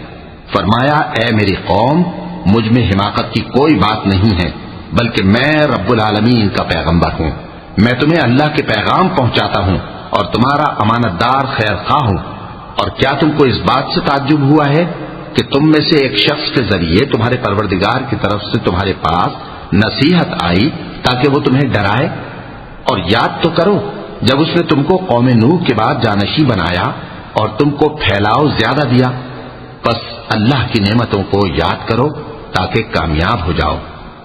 फरमाया, ए मेरी कौम, मुझ में हिमाकत की कोई बात नहीं है, बल्कि मैं रब्बुल आलमीन का पैगंबर हूँ। मैं तुम्हें अल्लाह के पैगाम पहुंचाता हूँ और तुम्हारा अमानतदार खैर खा हूँ। और क्या तुमको इस बात से ताज्जुब हुआ है कि तुम में से एक शख्स के जरिए तुम्हारे परवरदिगार की तरफ से तुम्हारे पास नसीहत आई ताकि वो तुम्हें डराए? और याद तो करो जब उसने तुमको कौम नूह के बाद जानशी बनाया और तुमको फैलाव ज्यादा दिया। बस अल्लाह की नेमतों को याद करो ताकि कामयाब हो जाओ।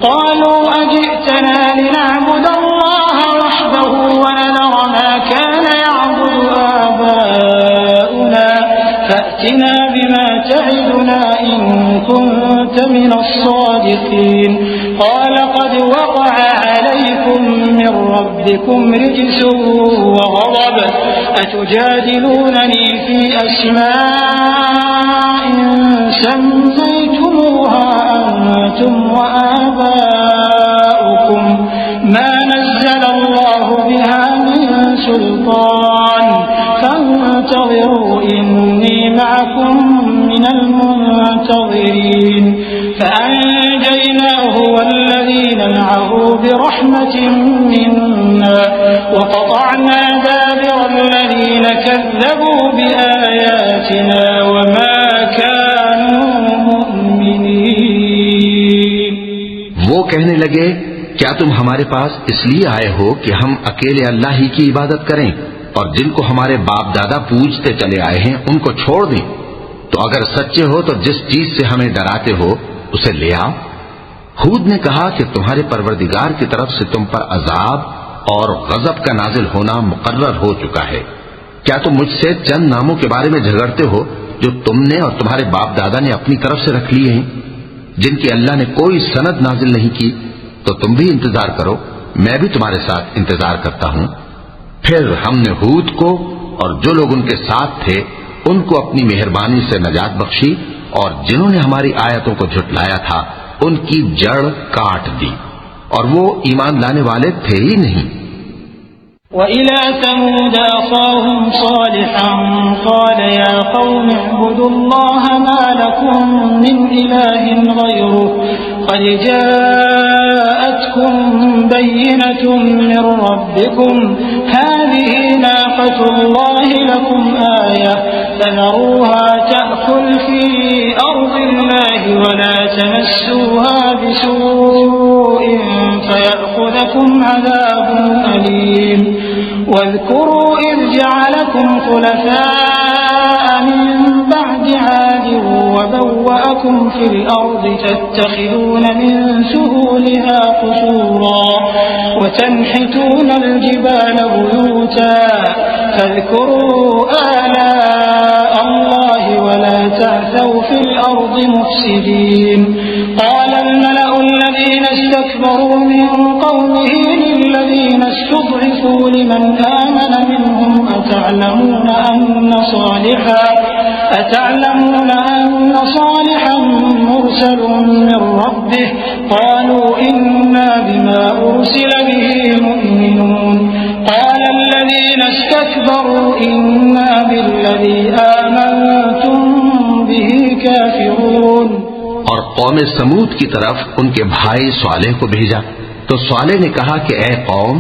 क़ालू अजि'तना लिनअबुदल्लाह वहदहु वनज़र मा कान यअबुदु आबाउना फअतिना बिमा त'iदुना इन कुन्त मिनस्सादिक़ीन। क़ाल क़द वक़अ अलैकुम मिन रब्बिकुम रिज्सुन वग़ज़ब अतुजादिलूननी फ़ी अस्माइन सम्मय्तमुहा अंतुम वआबाउकुम मा नज़्ज़ल अल्लाहु बिहा मिन सुल्तान फंतज़िरू इन्नी मअकुम मिनल मुंतज़िरीन। فأنجيناه والذين معه برحمة منا وقطعنا دابر الذين كذبوا بآياتنا وما كانوا مؤمنين। वो कहने लगे, क्या तुम हमारे पास इसलिए आए हो कि हम अकेले अल्लाह ही की इबादत करें और जिनको हमारे बाप दादा पूजते चले आए हैं उनको छोड़ दें? तो अगर सच्चे हो तो जिस चीज से हमें डराते हो उसे ले आओ। हूद ने कहा कि तुम्हारे परवरदिगार की तरफ से तुम पर अजाब और गजब का नाजिल होना मुकर्रर हो चुका है। क्या तुम मुझसे चंद नामों के बारे में झगड़ते हो जो तुमने और तुम्हारे बाप दादा ने अपनी तरफ से रख लिए हैं, जिनकी अल्लाह ने कोई सनद नाजिल नहीं की? तो तुम भी इंतजार करो, मैं भी तुम्हारे साथ इंतजार करता हूं। फिर हमने हूद को और जो लोग उनके साथ थे उनको अपनी मेहरबानी से नजात बख्शी और जिन्होंने हमारी आयतों को झुटलाया था उनकी जड़ काट दी और वो ईमान लाने वाले थे ही नहीं। وإلى ثمود أخاهم صالحا قال يا قوم اعبدوا الله ما لكم من إله غيره قد جاءتكم بينة من ربكم هذه ناقة الله لكم آية فذروها تأكل في أرض الله ولا تمسوها بسوء فيأخذكم عذاب أليم واذكروا إذ جعلكم خلفاء من بعد عاد وبوأكم في الأرض تتخذون من سهولها قصورا وتنحتون الجبال بيوتا فاذكروا آلاء الله ولا تعثوا في الأرض مفسدين. قال الملأ الذين استكبروا من قومه للذين استضعفوا لمن آمن منهم أتعلمون أن صالحا مرسل من ربه قالوا إنا بما أرسل به مؤمنون. قال الذين استكبروا إنا بالذي آمنتم به كافرون. और कौम समूद की तरफ उनके भाई स्वालेह को भेजा तो स्वालेह ने कहा कि ए कौम,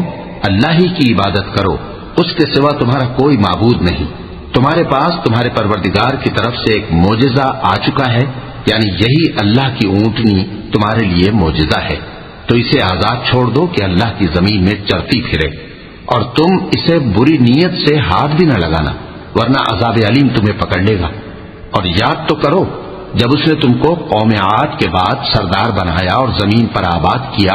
अल्लाह ही की इबादत करो, उसके सिवा तुम्हारा कोई माबूद नहीं। तुम्हारे पास तुम्हारे परवरदिगार की तरफ से एक मोजिजा आ चुका है, यानी यही अल्लाह की ऊंटनी तुम्हारे लिए मोजिजा है, तो इसे आजाद छोड़ दो कि अल्लाह की जमीन में चलती फिरे और तुम इसे बुरी नीयत से हाथ भी न लगाना, वरना अजाब अलीम तुम्हें पकड़ लेगा। और याद तो करो जब उसने तुमको कौम आद के बाद सरदार बनाया और जमीन पर आबाद किया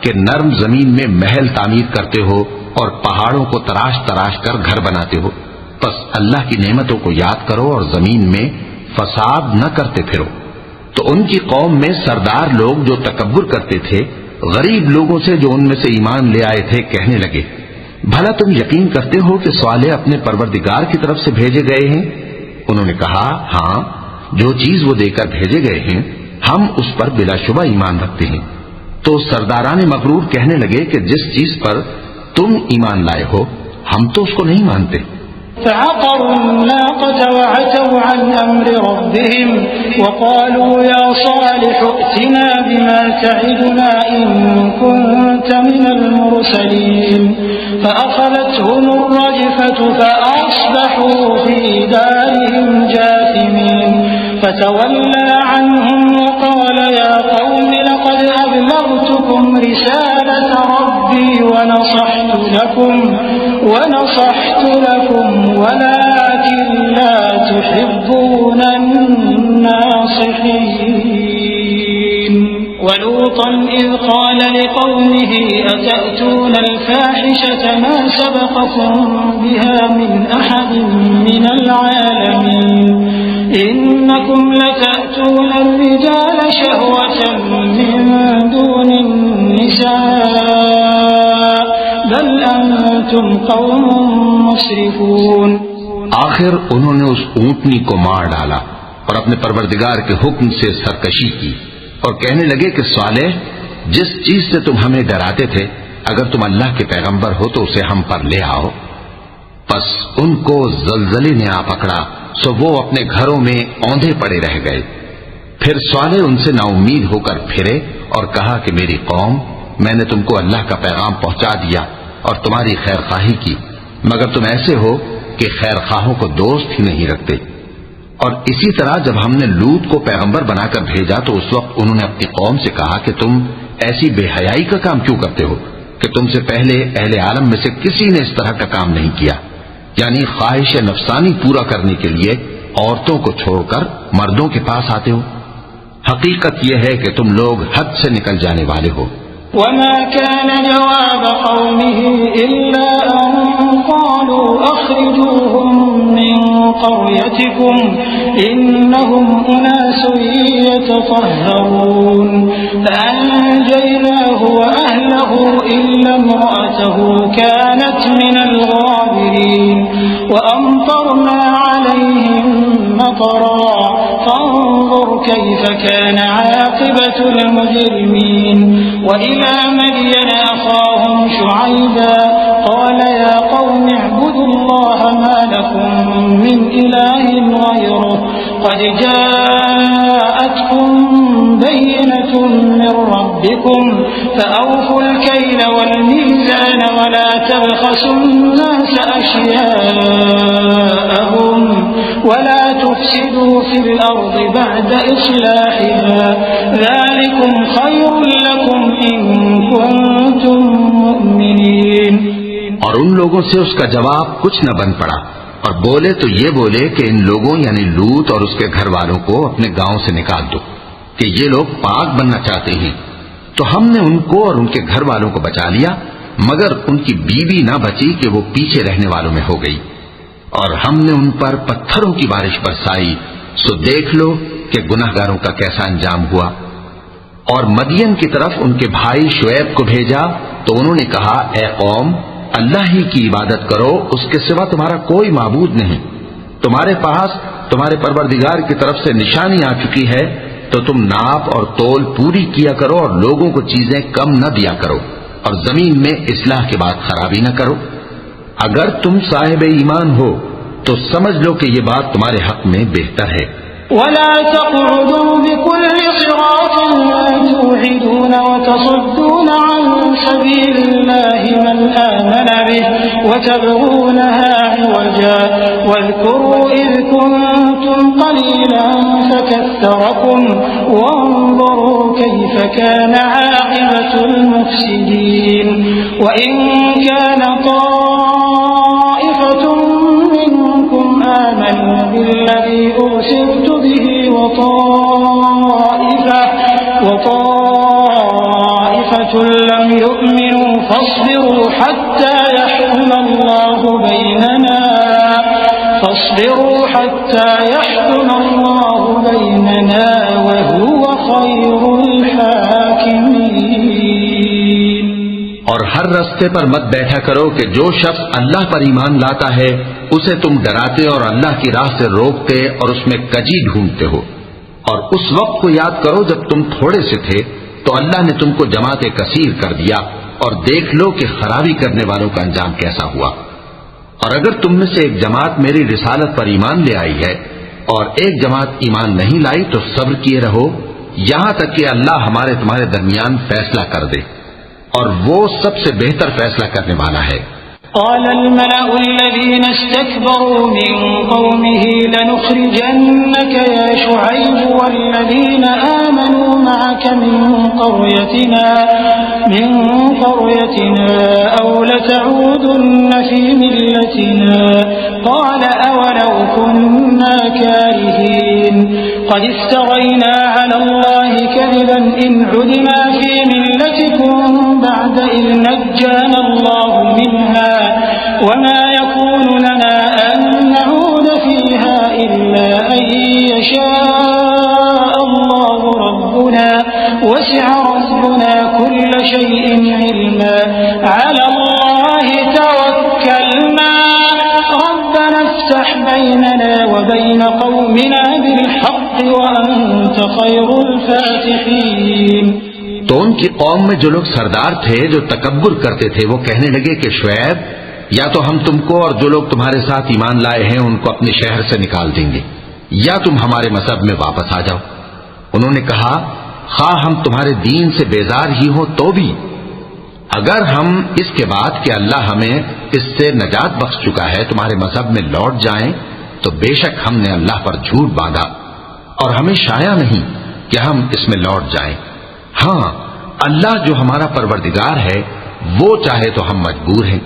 कि नर्म जमीन में महल तामीर करते हो और पहाड़ों को तराश तराश कर घर बनाते हो। बस अल्लाह की नेमतों को याद करो और जमीन में फसाद न करते फिरो। तो उनकी कौम में सरदार लोग जो तकब्बुर करते थे गरीब लोगों से जो उनमें से ईमान ले आए थे कहने लगे, भला तुम यकीन करते हो कि स्वालेह अपने परवरदिगार की तरफ से भेजे गए हैं? उन्होंने कहा, हाँ, जो चीज वो देकर भेजे गए हैं हम उस पर बिलाशुबा ईमान रखते हैं। तो सरदारान मगरूर कहने लगे कि जिस चीज पर तुम ईमान लाए हो हम तो उसको नहीं मानते। فعقروا الناقة وعتوا عن أمر ربهم وقالوا يا صالح ائتنا بما تعدنا إن كنت من المرسلين فأخذتهم الرجفة فأصبحوا في دارهم جاثمين فتولى عنهم وقال يا قوم لقد أبلغتكم رسالة ربي ونصحت لكم ولكن لا تحبون الناصحين ولوطا إذ قال لقومه أتأتون الفاحشة ما سبقكم بها من أحد من العالمين إنكم لتأتون الرجال شهوة من دون النساء بل أنتم قوم مسرفون। आखिर उन्होंने उस ऊंटनी को मार डाला और अपने परवरदिगार के हुक्म से सरकशी की और कहने लगे कि सालेह, जिस चीज से तुम हमें डराते थे अगर तुम अल्लाह के पैगंबर हो तो उसे हम पर ले आओ। बस उनको जलजले ने आ पकड़ा, सो वो अपने घरों में औंधे पड़े रह गए। फिर सालेह उनसे नाउम्मीद होकर फिरे और कहा कि मेरी कौम, मैंने तुमको अल्लाह का पैगाम पहुंचा दिया और तुम्हारी खैरखाही की, मगर तुम ऐसे हो कि खैरखाहों को दोस्त ही नहीं रखते। और इसी तरह जब हमने लूत को पैगंबर बनाकर भेजा तो उस वक्त उन्होंने अपनी कौम से कहा कि तुम ऐसी बेहयाई का काम क्यों करते हो कि तुमसे पहले अहले आलम में से किसी ने इस तरह का काम नहीं किया, यानी ख्वाहिश नफसानी पूरा करने के लिए औरतों को छोड़कर मर्दों के पास आते हो। हकीकत यह है कि तुम लोग हद से निकल जाने वाले हो। वमा कान जवाब कौमिही इल्ला अन क़ालू अख़रिजूहुम मिन क़र्यतिकुम इन्नहुम उनासुन यततहहरून फ़अन्जयनाहु व अहलहु इल्ला इम्रअतहु कानत मिनल गाबिरीन व अमतरना अलैहिम मतरा फंज़ुर कैफ़ कान आक़िबतुल मुजरिमीन। وإلى مدين أخاهم شعيبا قال يا قوم اعبدوا الله ما لكم من إله غيره قد جاءتكم بينة من ربكم فأوفوا الكيل والميزان ولا تبخسوا الناس أشياءهم ولا تفسدوا في الأرض بعد إصلاحها ذلكم خير لكم إن كنتم مؤمنين। और उन लोगों से उसका जवाब कुछ न बन पड़ा और बोले तो ये बोले कि इन लोगों यानी लूत और उसके घर वालों को अपने गांव से निकाल दो कि ये लोग पाक बनना चाहते हैं। तो हमने उनको और उनके घर वालों को बचा लिया, मगर उनकी बीवी ना बची कि वो पीछे रहने वालों में हो गई। और हमने उन पर पत्थरों की बारिश बरसाई, सो देख लो कि गुनाहगारों का कैसा अंजाम हुआ। और मदियन की तरफ उनके भाई शुएब को भेजा तो उन्होंने कहा, ए कौम, अल्लाह ही की इबादत करो, उसके सिवा तुम्हारा कोई माबूद नहीं। तुम्हारे पास तुम्हारे परवरदिगार की तरफ से निशानी आ चुकी है, तो तुम नाप और तोल पूरी किया करो और लोगों को चीजें कम न दिया करो और जमीन में इस्लाह के बाद खराबी न करो। अगर तुम साहिब ईमान हो तो समझ लो कि ये बात तुम्हारे हक में बेहतर है। वला तक़उदू बिकुल्लि सिरातिन तु'हिदून व तसुद्दून अन सबीलिल्लाहि मन आमन बिहि व तबगूनहा इवजा वज़कुरू इज़ कुंतुम क़लीलन फकथ्थरकुम वंज़ुरू कैफ़ कान आक़िबतुल मुफ़्सिदीन व इन कान ताइफ़तुन मिनकुम आमनू बिल्लज़ी उरसिलतु बिहि وطائفة لم يؤمنوا فاصبروا حتى يحكم الله بيننا وهو خير الحاكمين। और हर रास्ते पर मत बैठा करो कि जो शख्स अल्लाह पर ईमान लाता है उसे तुम डराते और अल्लाह की राह से रोकते और उसमें कजी ढूंढते हो। और उस वक्त को याद करो जब तुम थोड़े से थे, तो अल्लाह ने तुमको जमात कसीर कर दिया, और देख लो कि खराबी करने वालों का अंजाम कैसा हुआ। और अगर तुम में से एक जमात मेरी रिसालत पर ईमान ले आई है और एक जमात ईमान नहीं लाई, तो सब्र किए रहो यहां तक कि अल्लाह हमारे तुम्हारे दरमियान फैसला कर दे, और वो सबसे बेहतर फैसला करने वाला है। قال الملأ الذين استكبروا من قومه لنخرجنك يا شعيب والذين آمنوا معك من قريتنا أو لتعودن في ملتنا قال أولو كنا كارهين قد افترينا على الله كذبا إن عدنا في ملتكم بعد إذ نجانا الله منها وما يكون لنا أن نعود فيها إلا أن يشاء الله ربنا وسع ربنا كل شيء علما على الله توكلنا ربنا افتح بيننا وبين قومنا بالحق وأنت خير الفاتحين। तो उनकी कौम में जो लोग सरदार थे, जो तकब्बुर करते थे, वो कहने लगे कि शुएब, या तो हम तुमको और जो लोग तुम्हारे साथ ईमान लाए हैं उनको अपने शहर से निकाल देंगे, या तुम हमारे मजहब में वापस आ जाओ। उन्होंने कहा, खा हम तुम्हारे दीन से बेजार ही हो तो भी, अगर हम इसके बाद कि अल्लाह हमें इससे नजात बख्श चुका है तुम्हारे मजहब में लौट जाएं, तो बेशक हमने अल्लाह पर झूठ बांधा और हमें शाया नहीं कि हम इसमें लौट जाएं। हाँ, अल्लाह जो हमारा परवरदिगार है वो चाहे तो हम मजबूर हैं।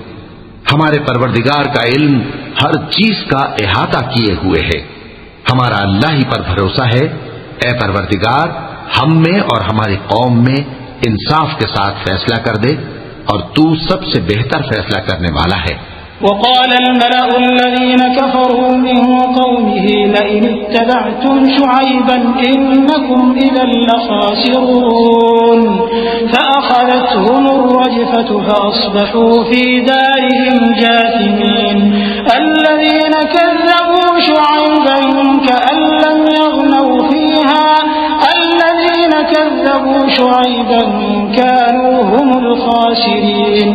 हमारे परवरदिगार का इल्म हर चीज का इहाता किए हुए है। हमारा अल्लाह ही पर भरोसा है। ए परवरदिगार, हम में और हमारी कौम में इंसाफ के साथ फैसला कर दे, और तू सबसे बेहतर फैसला करने वाला है। وقال الملأ الذين كفروا من قومه لئن اتبعتم شعيبا إنكم إذا لخاسرون فأخذتهم الرجفة فأصبحوا في دارهم جاثمين الذين كذبوا شعيبا كأن لم يغنوا فيها الذين كذبوا شعيبا كانوا هم الخاسرين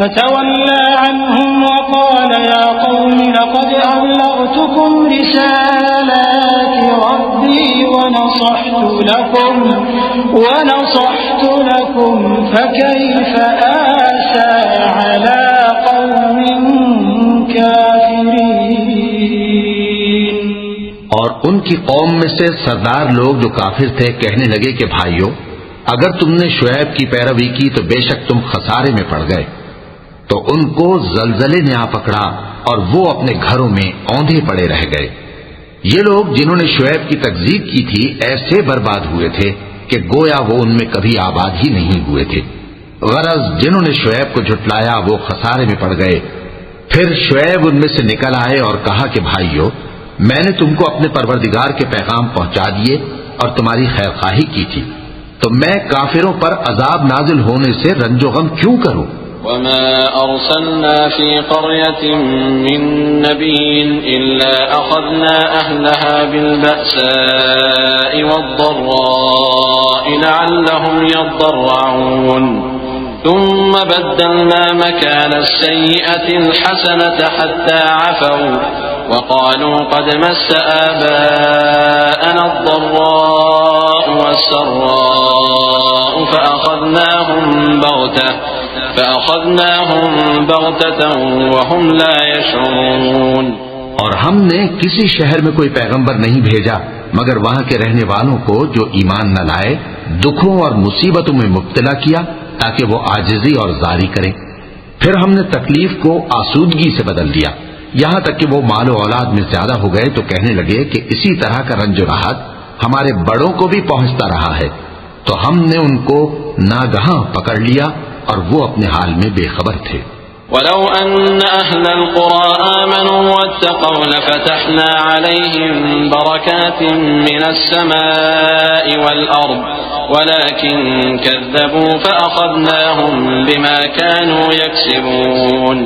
فتولى عنهم وقال يا قوم لقد أبلغتكم رسالات ربي ونصحت لكم فكيف آسى على قوم كافرين। और उनकी कौम में से सरदार लोग जो काफिर थे कहने लगे कि भाइयों, अगर तुमने शुएब की पैरवी की तो बेशक तुम खसारे में पड़ गए। तो उनको जलजले ने आ पकड़ा और वो अपने घरों में औंधे पड़े रह गए। ये लोग जिन्होंने शुएब की तकजीब की थी ऐसे बर्बाद हुए थे कि गोया वो उनमें कभी आबाद ही नहीं हुए थे। गरज जिन्होंने शुएब को झुटलाया वो खसारे में पड़ गए। फिर शुएब उनमें से निकल आए और कहा कि भाइयों, मैंने तुमको अपने परवरदिगार के पैगाम पहुंचा दिए और तुम्हारी खैरखाही की थी, तो मैं काफिरों पर अजाब नाजिल होने से रंजोगम क्यों करूं? वमा अरसलना फी क़रयतिन मिन नबिय्यिन इल्ला अख़ज़ना अहलहा बिलबअसाइ वद्दर्राइ लअल्लहुम यद्दर्रऊन ثم بدلنا مكان السيئة الحسنة حتى عفوا وقالوا قد مس آباءنا الضراء والسراء فأخذناهم بغتة وهم لا يشعرون। और हमने किसी शहर में कोई पैगंबर नहीं भेजा मगर वहां के रहने वालों को जो ईमान न लाए दुखों और मुसीबतों में मुब्तला किया ताकि वो आजिजी और जारी करें। फिर हमने तकलीफ को आसूदगी से बदल दिया, यहां तक कि वो मालो औलाद में ज्यादा हो गए तो कहने लगे कि इसी तरह का रंज राहत हमारे बड़ों को भी पहुंचता रहा है। तो हमने उनको नागहां पकड़ लिया और वो अपने हाल में बेखबर थे। वलौ अन्न अहलल क़ुरा आमनू वत्तक़ौ लफ़तहना अलैहिम बरकातिन मिनस समाइ वल अर्द वलाकिन कज़्ज़बू फ़अख़ज़नाहुम बिमा कानू यक्सिबून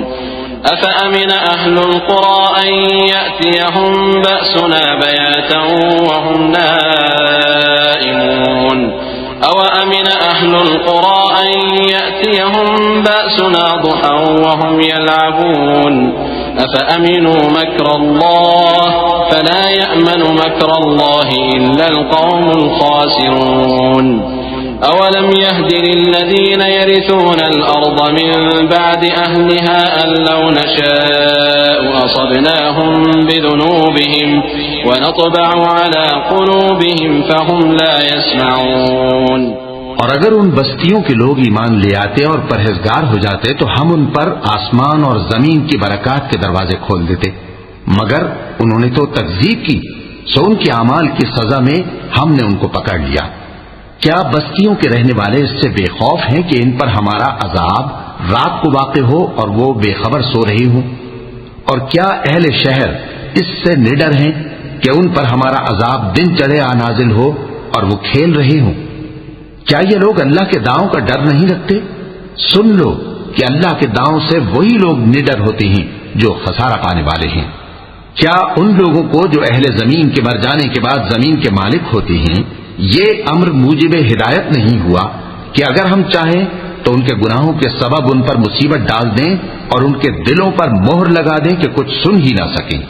अफ़अमिन अहलुल क़ुरा अन यअतियहुम बअसुना बयातन वहुम नाइमून أوأمن أهل القرى أن يأتيهم بأسنا ضحى وهم يلعبون أفأمنوا مكر الله فلا يأمن مكر الله إلا القوم الخاسرون أولم يهد للذين يرثون الأرض من بعد أهلها أن لو نشاء أصبناهم بذنوبهم ونطبع على قلوبهم فهم لا يسمعون। और अगर उन बस्तियों के लोग ईमान ले आते और परहेजगार हो जाते तो हम उन पर आसमान और जमीन की बरकत के दरवाजे खोल देते, मगर उन्होंने तो तकजीब की, सो उनके अमाल की सजा में हमने उनको पकड़ लिया। क्या बस्तियों के रहने वाले इससे बेखौफ हैं कि इन पर हमारा अजाब रात को वाक़े हो और वो बेखबर सो रही हो? और क्या अहले शहर इससे निडर हैं कि उन पर हमारा अजाब दिन चढ़े आ नाजिल हो और वो खेल रहे हों? क्या ये लोग अल्लाह के दांव का डर नहीं रखते? सुन लो कि अल्लाह के दांव से वही लोग निडर होते हैं जो खसारा पाने वाले हैं। क्या उन लोगों को जो अहले जमीन के मर जाने के बाद जमीन के मालिक होते हैं ये अम्र मूजिब हिदायत नहीं हुआ कि अगर हम चाहें तो उनके गुनाहों के सबब उन पर मुसीबत डाल दें और उनके दिलों पर मोहर लगा दें कि कुछ सुन ही ना सकें।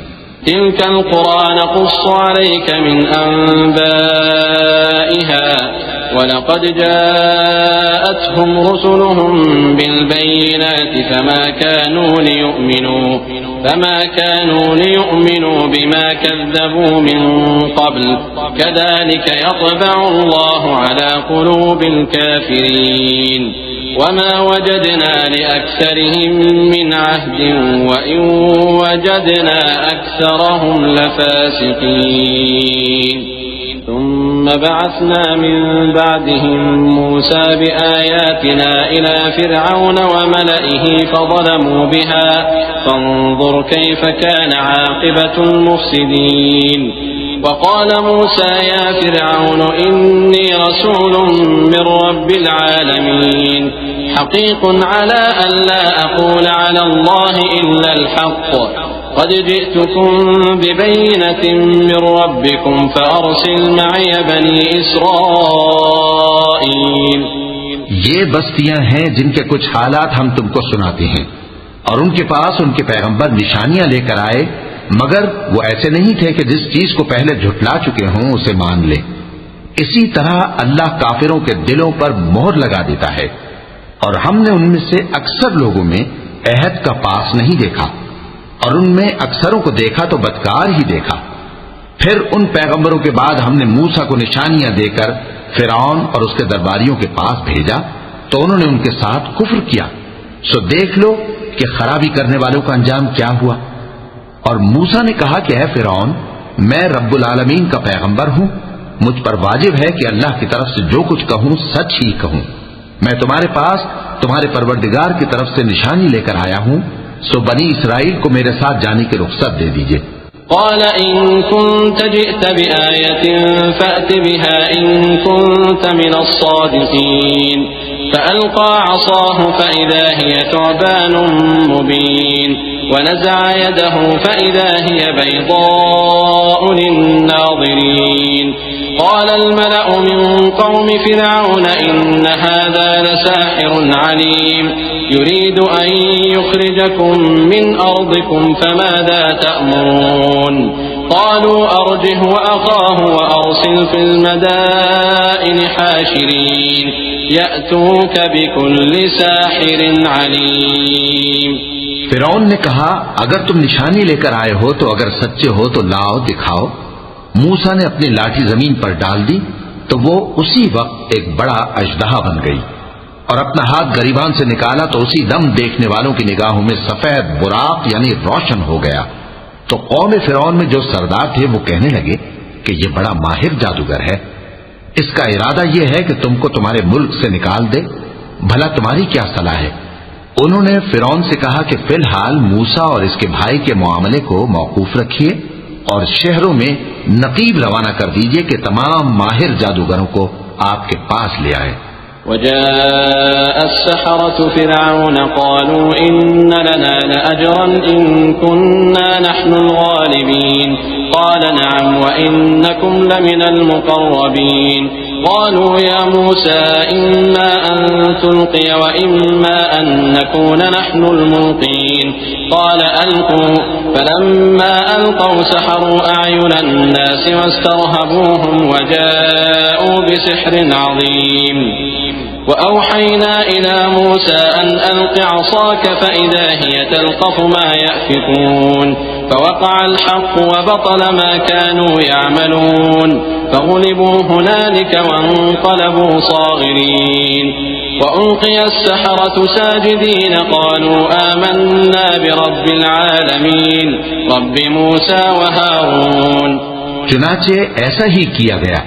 तिल्कल कुरान नक़ुस्सु अलैका मिन अंबाइहा वलक़द जाअतहुम रुसुलुहुम बिलबय्यिनाति फमा कानू लियुमिनू बिमा कज़्ज़बू मिन क़ब्ल कज़ालिक यत्बअु अल्लाहु अला क़ुलूबिल काफ़िरीन वमा वजदना लिअक्सरिहिम मिन अहदिन वइन वजदना अक्सरहुम लफ़ासिक़ीन। ثم بعثنا من بعدهم موسى بآياتنا إلى فرعون وملئه فظلموا بها فانظر كيف كان عاقبة المفسدين وقال موسى يا فرعون إني رسول من رب العالمين حقيق على أن لا أقول على الله إلا الحق قد جئتكم ببينة من ربكم فأرسل معي بني إسرائيل। ये बस्तियां हैं जिनके कुछ हालात हम तुमको सुनाते हैं और उनके पास उनके पैगंबर निशानियां लेकर आए, मगर वो ऐसे नहीं थे कि जिस चीज को पहले झुटला चुके हों उसे मान ले। इसी तरह अल्लाह काफिरों के दिलों पर मोहर लगा देता है और हमने उनमें से अक्सर लोगों में अहद का पास नहीं देखा और उनमें अक्सरों को देखा तो बदकार ही देखा। फिर उन पैगंबरों के बाद हमने मूसा को निशानियां देकर फिरौन और उसके दरबारियों के पास भेजा तो उन्होंने उनके साथ कुफ्र किया। सो देख लो कि खराबी करने वालों का अंजाम क्या हुआ। और मूसा ने कहा कि ऐ फिरौन, मैं रब्बुल आलमीन का पैगंबर हूं, मुझ पर वाजिब है कि अल्लाह की तरफ से जो कुछ कहूं सच ही कहूं। मैं तुम्हारे पास तुम्हारे परवरदिगार की तरफ से निशानी लेकर आया हूं, सो बनी इसराइल को मेरे साथ जाने की रुख्सत दे दीजिए। قال إن كنت جئت بآية فأت بها إن كنت من الصادقين فألقى عصاه فإذا هي ثعبان مبين ونزع يده فإذا هي بيضاء للناظرين قال الملأ من قوم فرعون إن هذا لساحر عليم يريد أن يخرجكم من أرضكم فماذا تأمرون قالوا أرجه وأخاه وأرسل في المدائن حاشرين يأتوك بكل ساحر عليم। फिरौन ने कहा अगर तुम निशानी लेकर आए हो तो अगर सच्चे हो तो लाओ दिखाओ। मूसा ने अपनी लाठी जमीन पर डाल दी तो वो उसी वक्त एक बड़ा अजदहा बन गई और अपना हाथ गरीबान से निकाला तो उसी दम देखने वालों की निगाहों में सफेद बुराक यानी रोशन हो गया। तो कौम फिरौन में जो सरदार थे वो कहने लगे कि ये बड़ा माहिर जादूगर है, इसका इरादा यह है कि तुमको तुम्हारे मुल्क से निकाल दे, भला तुम्हारी क्या सलाह है। उन्होंने फिरौन से कहा कि फिलहाल मूसा और इसके भाई के मुआमले को मौकूफ रखिए और शहरों में नकीब रवाना कर दीजिए कि तमाम माहिर जादूगरों को आपके पास ले आए। وجاء السحرة فرعون قالوا إن لنا لأجرا إن كنا نحن الغالبين قال نعم وإنكم لمن المقربين قالوا يا موسى إما أن تلقي وإما أن نكون نحن الملقين قال ألقوا فلما ألقوا سحروا أعين الناس واسترهبوهم وجاءوا بسحر عظيم وأوحينا إلى موسى أن ألق عصاك فإذا هي تلقف ما يأفكون فوقع الحق وبطل ما كانوا يعملون فغلبوا هنالك وانقلبوا صاغرين وألقي السحرة ساجدين قالوا آمنا برب العالمين رب موسى وهارون। चुनाचे ऐसा ही किया गया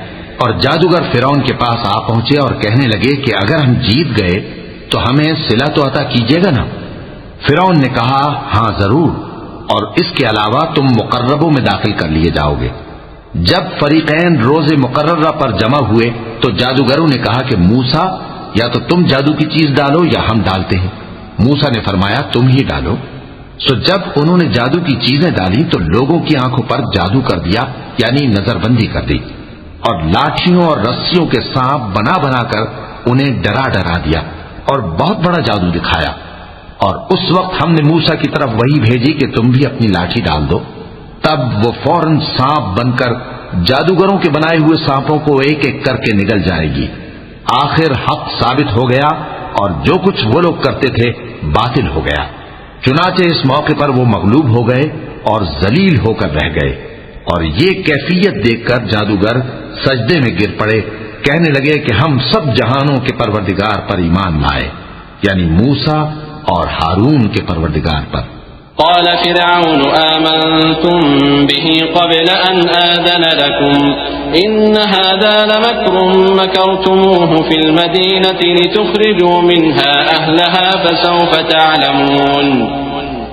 और जादूगर फिरौन के पास आ पहुंचे और कहने लगे कि अगर हम जीत गए तो हमें सिला तो अता कीजिएगा ना। फिरौन ने कहा हां जरूर, और इसके अलावा तुम मुकर्रबों में दाखिल कर लिए जाओगे। जब फरीकैन रोजे मुकर्ररा पर जमा हुए तो जादूगरों ने कहा कि मूसा या तो तुम जादू की चीज डालो या हम डालते हैं। मूसा ने फरमाया तुम ही डालो। सो जब उन्होंने जादू की चीजें डाली तो लोगों की आंखों पर जादू कर दिया, यानी नजरबंदी कर दी, और लाठियों और रस्सियों के सांप बना बनाकर उन्हें डरा डरा दिया और बहुत बड़ा जादू दिखाया। और उस वक्त हमने मूसा की तरफ वही भेजी कि तुम भी अपनी लाठी डाल दो। तब वो फौरन सांप बनकर जादूगरों के बनाए हुए सांपों को एक एक करके निगल जाएगी। आखिर हक साबित हो गया और जो कुछ वो लोग करते थे बातिल हो गया। चुनाचे इस मौके पर वो मगलूब हो गए और जलील होकर रह गए। और ये कैफियत देखकर जादूगर सजदे में गिर पड़े, कहने लगे कि हम सब जहानों के परवरदिगार पर ईमान लाए, यानी मूसा और हारून के परवरदिगार पर। قال فرعون آمنتم به قبل أن آذن لكم إن هذا لمكر مكرتموه في المدينة لتخرجوا منها أهلها فسوف تعلمون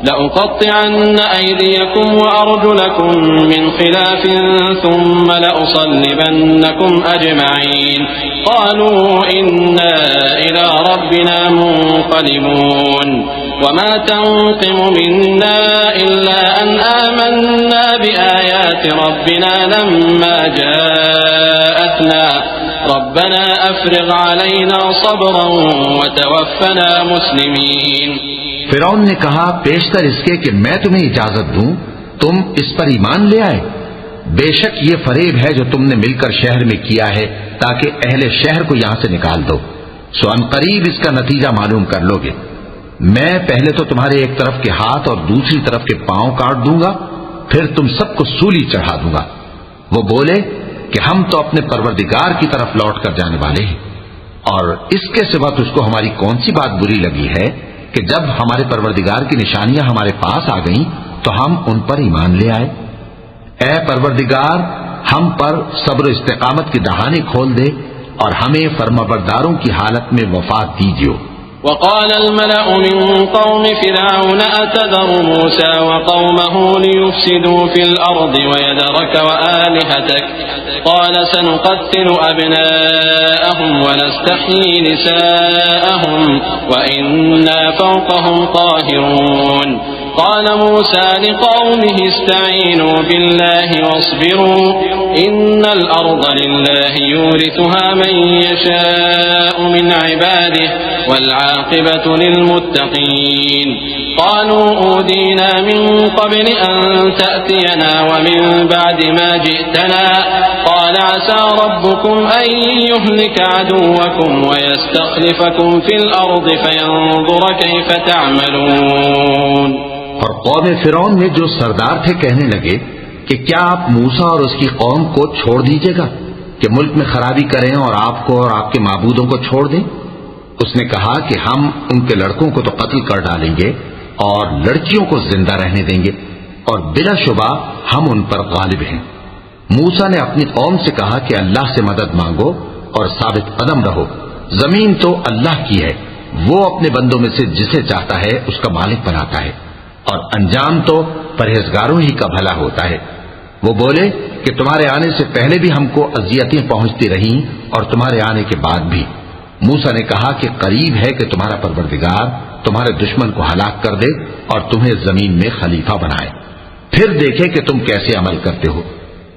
لأقطعن أيديكم وأرجلكم من خلاف ثم لأصلبنكم أجمعين قالوا إنا إلى ربنا منقلبون وما تنقم منا إلا أن آمنا بآيات ربنا لما جاءتنا ربنا أفرغ علينا صبرا وتوفنا مسلمين। फिरौन ने कहा पेशतर इसके कि मैं तुम्हें इजाजत दूं तुम इस पर ईमान ले आए। बेशक ये फरेब है जो तुमने मिलकर शहर में किया है ताकि अहले शहर को यहां से निकाल दो। सो अनकरीब इसका नतीजा मालूम कर लोगे। मैं पहले तो तुम्हारे एक तरफ के हाथ और दूसरी तरफ के पांव काट दूंगा, फिर तुम सबको सूली चढ़ा दूंगा। वो बोले कि हम तो अपने परवरदिगार की तरफ लौट कर जाने वाले हैं, और इसके सिवा तुझको हमारी कौन सी बात बुरी लगी है कि जब हमारे परवरदिगार की निशानियां हमारे पास आ गईं तो हम उन पर ईमान ले आए। ऐ परवरदिगार, हम पर सब्र इस्तिकामत की दहाने खोल दे और हमें फरमाबरदारों की हालत में वफात दीजिए। وقال الملأ من قوم فرعون أتذر موسى وقومه ليفسدوا في الأرض ويذرك وآلهتك قال سنقتل أبناءهم ونستحيي نساءهم وإنا فوقهم قاهرون قال موسى لقومه استعينوا بالله واصبروا إن الأرض لله يورثها من يشاء من عباده والعاقبة للمتقين قالوا أوذينا من قبل أن تأتينا ومن بعد ما جئتنا قال عسى ربكم أن يهلك عدوكم ويستخلفكم في الأرض فينظر كيف تعملون। और कौम फिरौन में जो सरदार थे कहने लगे कि क्या आप मूसा और उसकी कौम को छोड़ दीजिएगा कि मुल्क में खराबी करें और आपको और आपके माबूदों को छोड़ दें। उसने कहा कि हम उनके लड़कों को तो कत्ल कर डालेंगे और लड़कियों को जिंदा रहने देंगे, और बिलाशुबा हम उन पर गालिब हैं। मूसा ने अपनी कौम से कहा कि अल्लाह से मदद मांगो और साबित कदम रहो। जमीन तो अल्लाह की है, वो अपने बंदों में से जिसे चाहता है उसका मालिक बनाता है, और अंजाम तो परहेजगारों ही का भला होता है। वो बोले कि तुम्हारे आने से पहले भी हमको अजियतें पहुंचती रहीं और तुम्हारे आने के बाद भी। मूसा ने कहा कि करीब है कि तुम्हारा परवरदिगार तुम्हारे दुश्मन को हलाक कर दे और तुम्हें जमीन में खलीफा बनाए, फिर देखे कि तुम कैसे अमल करते हो।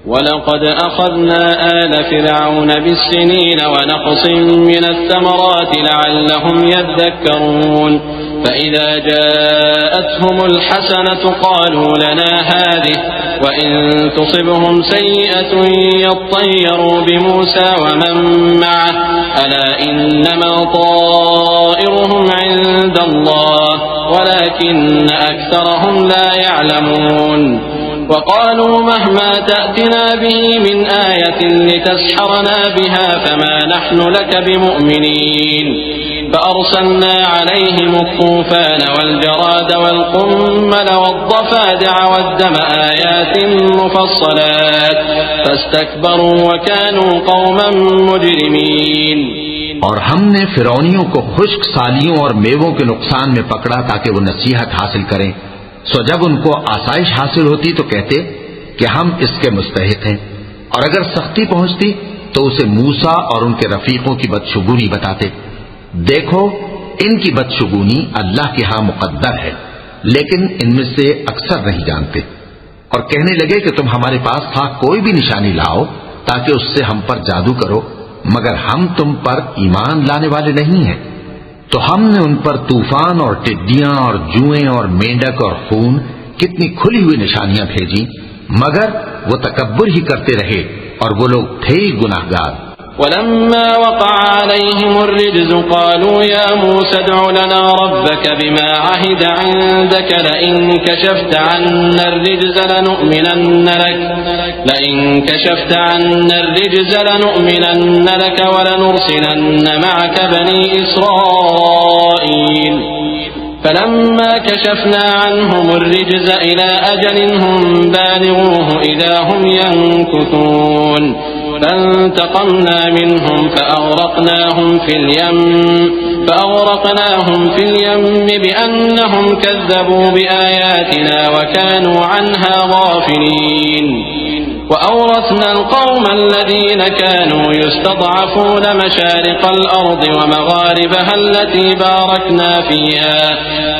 वलक़द अख़ज़ना आल फ़िरऔन बिस्सिनीन वनक़सिम मिनस्समराति लअल्लहुम यद्दक्करून फ़इज़ा जाअतहुमुल हसनतु क़ालू लना हाज़िहि वइन तुसिबहुम सय्यअतुन यत्तय्यरू बिमूसा वमन मअहु अला इन्नमा ताइरुहुम इन्दल्लाह वलाकिन्न अक्सरहुम ला यअलमून वक़ालू महमा तअतिना बिही मिन आयतिन लितस्हरना बिहा फमा नहनु लक बिमुअ्मिनीन فأرسلنا عليهم الطوفان والجراد والقمل والضفادع والدم آيات مفصلات فاستكبروا وكانوا قوما مجرمين। और हमने फिरौनियों को खुश्क सालियों और मेवों के नुकसान में पकड़ा ताकि वो नसीहत हासिल करें। सो जब उनको आसाइश हासिल होती तो कहते कि हम इसके मुस्तहिक हैं, और अगर सख्ती पहुंचती तो उसे मूसा और उनके रफीकों की बदशुगुनी बताते। देखो, इनकी बदशुगुनी अल्लाह के यहां मुकद्दर है, लेकिन इनमें से अक्सर नहीं जानते। और कहने लगे कि तुम हमारे पास था कोई भी निशानी लाओ ताकि उससे हम पर जादू करो, मगर हम तुम पर ईमान लाने वाले नहीं हैं। तो हमने उन पर तूफान और टिड्डियां और जुएं और मेंढक और खून कितनी खुली हुई निशानियां भेजी, मगर वो तकब्बुर ही करते रहे और वो लोग थे ही गुनाहगार। वलम्मा वक़अ अलैहिमुर रिज्ज़ क़ालू या मूसा अद्'ु लना रब्बक बिमा अहिद इंदक लइन कशफ्त अन्ना अर्रिज्ज़ लनु'मिनन्न लक वलनुरसिलन्न मअक बनी इस्राईल फलम्मा कशफना अन्हुम अर्रिज्ज़ इला अजलिन हुम बालिगूहु इज़ा हुम यनकुथून فانتقمنا منهم فأغرقناهم في اليم بأنهم كذبوا بآياتنا وكانوا عنها غافلين وأورثنا القوم الذين كانوا يستضعفون مشارق الأرض ومغاربها التي باركنا فيها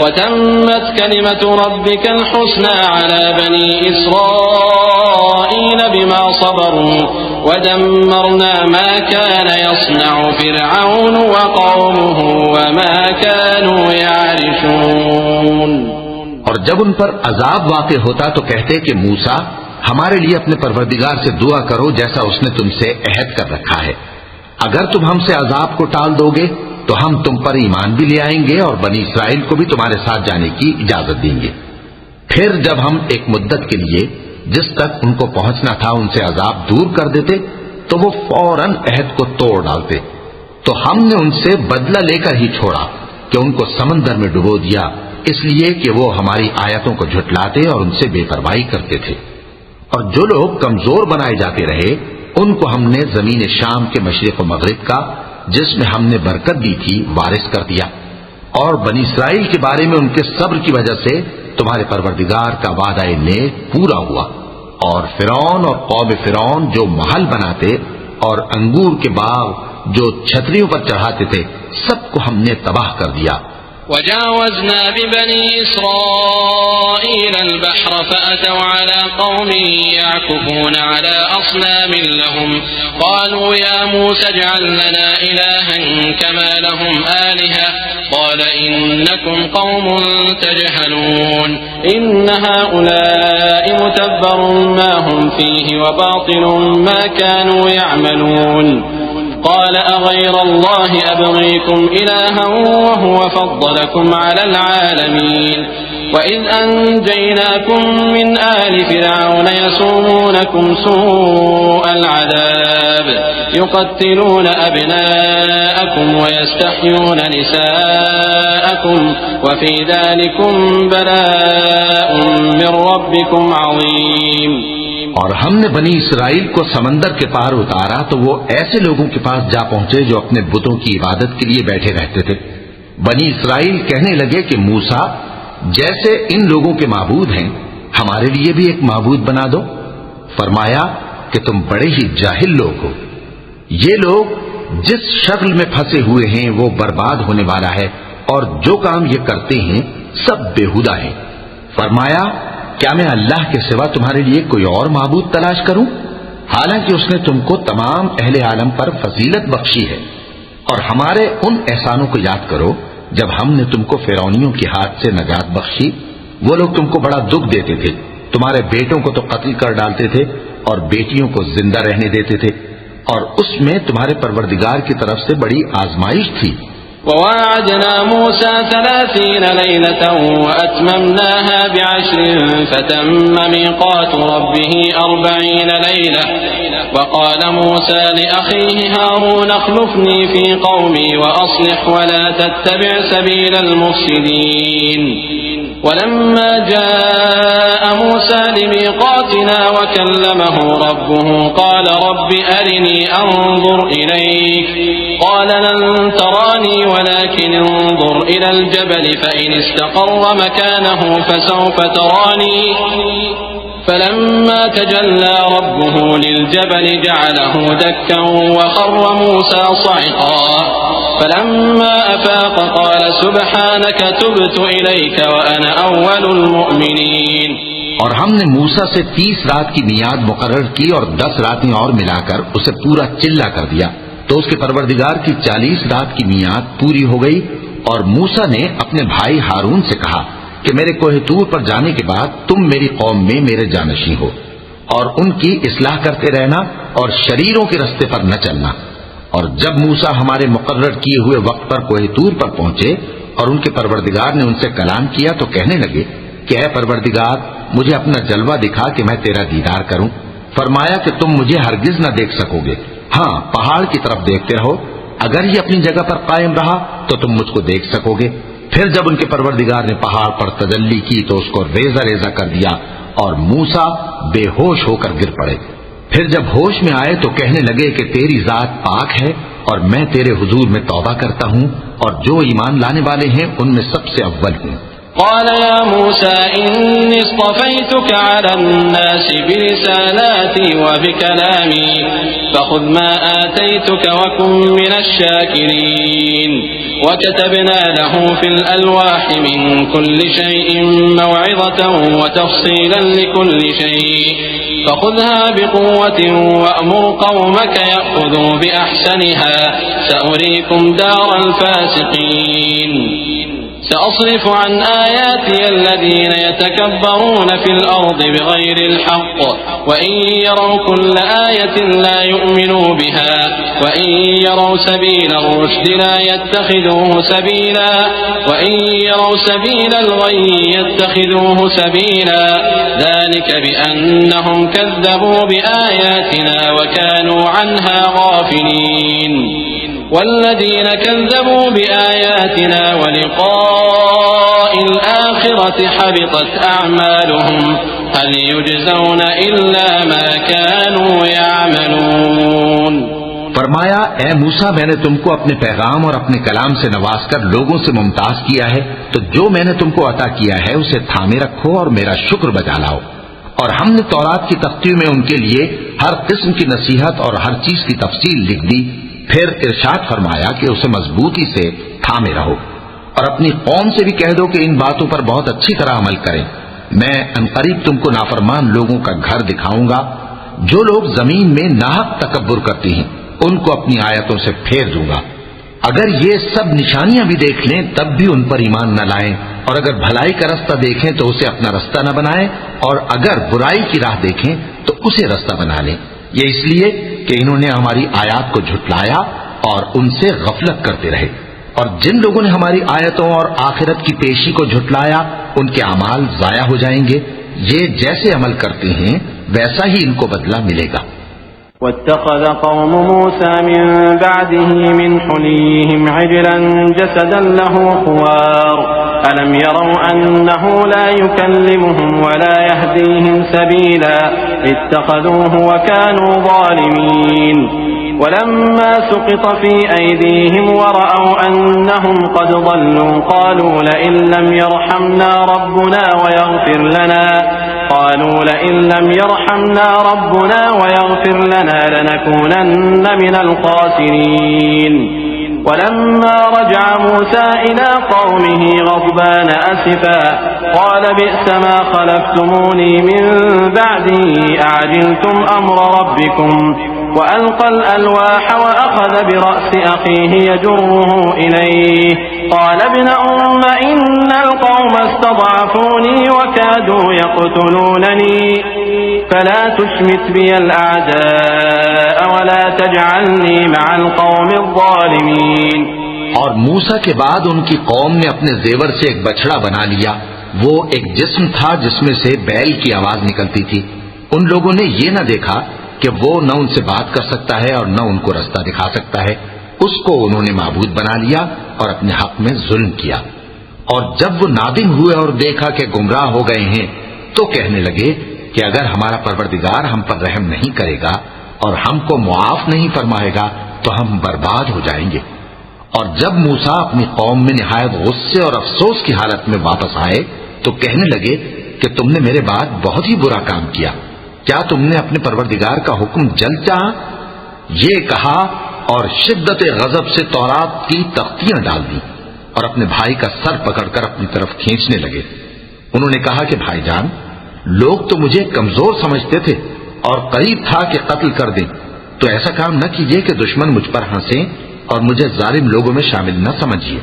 وتمت كلمة ربك الحسنى على بني إسرائيل بما صبروا ودمرنا ما كان يصنع فرعون وقومه وما كانوا يعرشون। और जब उन पर अजाब वाक़े होता तो कहते कि मूसा, हमारे लिए अपने परवरदिगार से दुआ करो जैसा उसने तुमसे अहद कर रखा है। अगर तुम हमसे अजाब को टाल दोगे तो हम तुम पर ईमान भी ले आएंगे और बनी इस्राइल को भी तुम्हारे साथ जाने की इजाजत देंगे। फिर जब हम एक मुद्दत के लिए जिस तक उनको पहुंचना था उनसे अजाब दूर कर देते तो वो फौरन अहद को तोड़ डालते। तो हमने उनसे बदला लेकर ही छोड़ा कि उनको समंदर में डुबो दिया, इसलिए कि वो हमारी आयतों को झुटलाते और उनसे बेपरवाही करते थे। और जो लोग कमजोर बनाए जाते रहे उनको हमने जमीन शाम के मशरिक और मगरिब का, जिसमें हमने बरकत दी थी, वारिस कर दिया। और बनी इस्राइल के बारे में उनके सब्र की वजह से तुम्हारे परवरदिगार का वादा नेक पूरा हुआ। और फिरौन और कौम फिरौन जो महल बनाते और अंगूर के बाग जो छतरियों पर चढ़ाते थे, सबको हमने तबाह कर दिया। वजावज़ना बिबनी इस्राईल अल-बहर फ़अतौ अला क़ौमिन यअकुफून अला अस्नामिन लहुम क़ालू या मूसा इजअल लना इलाहन कमा लहुम आलिहा क़ाल इन्नकुम क़ौमुन तजहलून इन्न हाउलाइ मुतब्बरुन मा हुम फ़ीहि व बातिलुन मा कानू यअमलून قال أغير الله أبغيكم إلها وهو فضلكم على العالمين وإذ أنجيناكم من آل فرعون يسومونكم سوء العذاب يقتلون أبناءكم ويستحيون نساءكم وفي ذلكم بلاء من ربكم عظيم। और हमने बनी इसराइल को समंदर के पार उतारा तो वो ऐसे लोगों के पास जा पहुंचे जो अपने बुतों की इबादत के लिए बैठे रहते थे। बनी इसराइल कहने लगे कि मूसा, जैसे इन लोगों के माबूद हैं, हमारे लिए भी एक माबूद बना दो। फरमाया कि तुम बड़े ही जाहिल लोग हो। ये लोग जिस शक्ल में फंसे हुए हैं वो बर्बाद होने वाला है, और जो काम ये करते हैं सब बेहुदा है। फरमाया, क्या मैं अल्लाह के सिवा तुम्हारे लिए कोई और माबूद तलाश करूं? हालांकि उसने तुमको तमाम अहले आलम पर फजीलत बख्शी है। और हमारे उन एहसानों को याद करो जब हमने तुमको फिरौनियों के हाथ से नजात बख्शी। वो लोग तुमको बड़ा दुख देते थे, तुम्हारे बेटों को तो कत्ल कर डालते थे और बेटियों को जिंदा रहने देते थे, और उसमें तुम्हारे परवरदिगार की तरफ से बड़ी आजमाइश थी। ववाअदना मूसा 30 लैलतन वअतममनाहा बिअश्रिन फतम्म मीक़ातु रब्बिह 40 लैला वक़ाल मूसा लिअख़ीहि हारून अख़्लुफ़नी फ़ी क़ौमी वअस्लिह वला तत्तबिअ सबीलल मुफ़्सिदीन। वलम्मा जाअ मूसा लिमीक़ातिना वकल्लमहु रब्बुहु क़ाल रब्बि अरिनी अंज़ुर इलैक क़ाल लन तरानी वलकिन अंज़ुर इलल जबल फ़इन इस्तक़र्र मकानहु फ़सौफ़ तरानी फलम्मा तजल्ला रब्बुहु लिलजबल जअलहु दक्कन वख़र्र मूसा स'iक़ा फलम्मा अफ़ाक़ क़ाल सुब्हानक तुब्तु इलैक वअना अव्वलुल मुअ्मिनीन। और हमने मूसा से 30 रात की मियाद मुकर्रर की और 10 रातें और मिलाकर उसे पूरा चिल्ला कर दिया। तो उसके परवरदिगार की 40 रात की मियाद पूरी हो गई। और मूसा ने अपने भाई हारून से कहा कि मेरे कोहे तूर पर जाने के बाद तुम मेरी कौम में मेरे जानशी हो और उनकी इस्लाह करते रहना और शरीरों के रास्ते पर न चलना। और जब मूसा हमारे मुकर्रर किए हुए वक्त पर कोहे तूर पर पहुंचे और उनके परवरदिगार ने उनसे कलाम किया तो कहने लगे कि ऐ परवरदिगार, मुझे अपना जलवा दिखा कि मैं तेरा दीदार करूं। फरमाया कि तुम मुझे हरगिज न देख सकोगे, हाँ पहाड़ की तरफ देखते रहो, अगर ये अपनी जगह पर कायम रहा तो तुम मुझको देख सकोगे। फिर जब उनके परवरदिगार ने पहाड़ पर तजल्ली की तो उसको रेजा रेजा कर दिया और मूसा बेहोश होकर गिर पड़े। फिर जब होश में आए तो कहने लगे कि तेरी जात पाक है और मैं तेरे हुजूर में तौबा करता हूँ और जो ईमान लाने वाले हैं उनमें सबसे अव्वल हूँ। قال يا موسى إني اصطفيتك على الناس برسالاتي وبكلامي فخذ ما آتيتك وكن من الشاكرين وكتبنا له في الألواح من كل شيء موعظة وتفصيلا لكل شيء فخذها بقوة وأمر قومك يأخذوا بأحسنها سأريكم دار الفاسقين سأصرف عن آياتي الذين يتكبرون في الأرض بغير الحق وإن يروا كل آية لا يؤمنوا بها وإن يروا سبيل الرشد لا يتخذوه سبيلا وإن يروا سبيل الغي يتخذوه سبيلا ذلك بأنهم كذبوا بآياتنا وكانوا عنها غافلين والذين كذبوا بآياتنا ولقاء الآخرة حبطت أعمالهم هل يجزون إلا ما كانوا يعملون। फरमाया, ए मूसा, मैंने तुमको अपने पैगाम और अपने कलाम से नवाजकर लोगों से मुमताज किया है, तो जो मैंने तुमको अता किया है उसे थामे रखो और मेरा शुक्र बजा लाओ। और हमने तौरात की तख्तियों में उनके लिए हर किस्म की नसीहत और हर चीज की तफसील लिख दी। फिर इरशाद फरमाया कि उसे मजबूती से थामे रहो और अपनी कौम से भी कह दो कि इन बातों पर बहुत अच्छी तरह अमल करें। मैं अनकरीब तुमको नाफरमान लोगों का घर दिखाऊंगा। जो लोग जमीन में नाहक तकब्बुर करती हैं उनको अपनी आयतों से फेर दूंगा। अगर ये सब निशानियां भी देख लें तब भी उन पर ईमान न लाएं, और अगर भलाई का रास्ता देखें तो उसे अपना रास्ता न बनाएं, और अगर बुराई की राह देखें तो उसे रास्ता बना लें। ये इसलिए कि इन्होंने हमारी आयत को झुटलाया और उनसे गफलत करते रहे। और जिन लोगों ने हमारी आयतों और आखिरत की पेशी को झुटलाया उनके अमाल जाया हो जाएंगे। ये जैसे अमल करते हैं वैसा ही इनको बदला मिलेगा। واتخذ قوم موسى من بعده من حليهم عجلا جسدا له خوار ألم يروا أنه لا يكلمهم ولا يهديهم سبيلا اتخذوه وكانوا ظالمين ولما سقط في أيديهم ورأوا أنهم قد ضلوا قالوا لئن لم يرحمنا ربنا ويغفر لنا لنكونن من الخاسرين। ولما رجع موسى إلى قومه غضبان أسفا قال بئس ما خلفتموني من بعدي أعجلتم أمر ربكم وألقى الألواح وأخذ برأس أخيه يجره إليه قال ابن أم إن القوم استضعفوني وكادوا يقتلونني فلا تشمت بي الأعداء ولا تجعلني مع القوم الظالمين। और मूसा के बाद उनकी कौम ने अपने जेवर से एक बछड़ा बना लिया। वो एक जिस्म था जिसमें से बैल की आवाज निकलती थी। उन लोगों ने ये न देखा कि वो न उनसे बात कर सकता है और न उनको रास्ता दिखा सकता है। उसको उन्होंने माबूद बना लिया और अपने हक में जुल्म किया। और जब वो नादिम हुए और देखा कि गुमराह हो गए हैं तो कहने लगे कि अगर हमारा परवरदिगार हम पर रहम नहीं करेगा और हमको मुआफ नहीं फरमाएगा तो हम बर्बाद हो जाएंगे। और जब मूसा अपनी कौम में निहायत गुस्से और अफसोस की हालत में वापस आए तो कहने लगे कि तुमने मेरे बाद बहुत ही बुरा काम किया। क्या तुमने अपने परवरदिगार का हुक्म जल्द चाहा? ये कहा और शिद्दत गजब से तौरात की तख्तियां डाल दी और अपने भाई का सर पकड़कर अपनी तरफ खींचने लगे। उन्होंने कहा कि भाईजान, लोग तो मुझे कमजोर समझते थे और करीब था कि कत्ल कर दें, तो ऐसा काम न कीजिए कि दुश्मन मुझ पर हंसे और मुझे जालिम लोगों में शामिल न समझिए।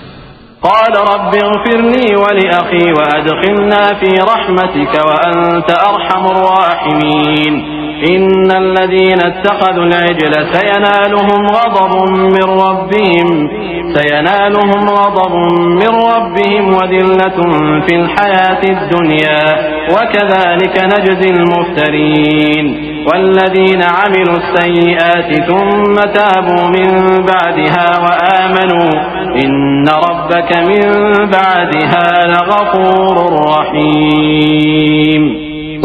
قال رب اغفر لي ولأخي وأدخلنا في رحمتك وأنت أرحم الراحمين إن الذين اتخذوا العجل سينالهم غضب من ربهم وذلة في الحياة الدنيا وكذلك نجزي المفترين والذين عملوا السيئات ثم تابوا من بعدها وآمنوا إن ربك من بعدها لغفور रहीम।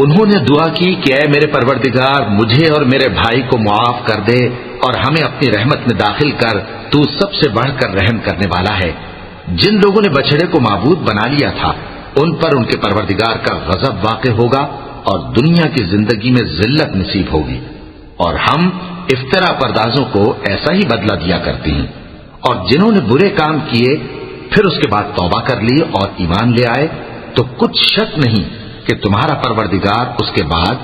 उन्होंने दुआ की कि ऐ मेरे परवरदिगार, मुझे और मेरे भाई को मुआफ कर दे और हमें अपनी रहमत में दाखिल कर, तू सबसे बढ़कर रहम करने वाला है। जिन लोगों ने बछड़े को माबूद बना लिया था उन पर उनके परवरदिगार का गजब वाक़े होगा और दुनिया की जिंदगी में जिल्लत नसीब होगी। और हम इफ्तरा परदाजों को ऐसा ही बदला दिया करते हैं। और जिन्होंने बुरे काम किए फिर उसके बाद तौबा कर ली और ईमान ले आए तो कुछ शक नहीं कि तुम्हारा परवरदिगार उसके बाद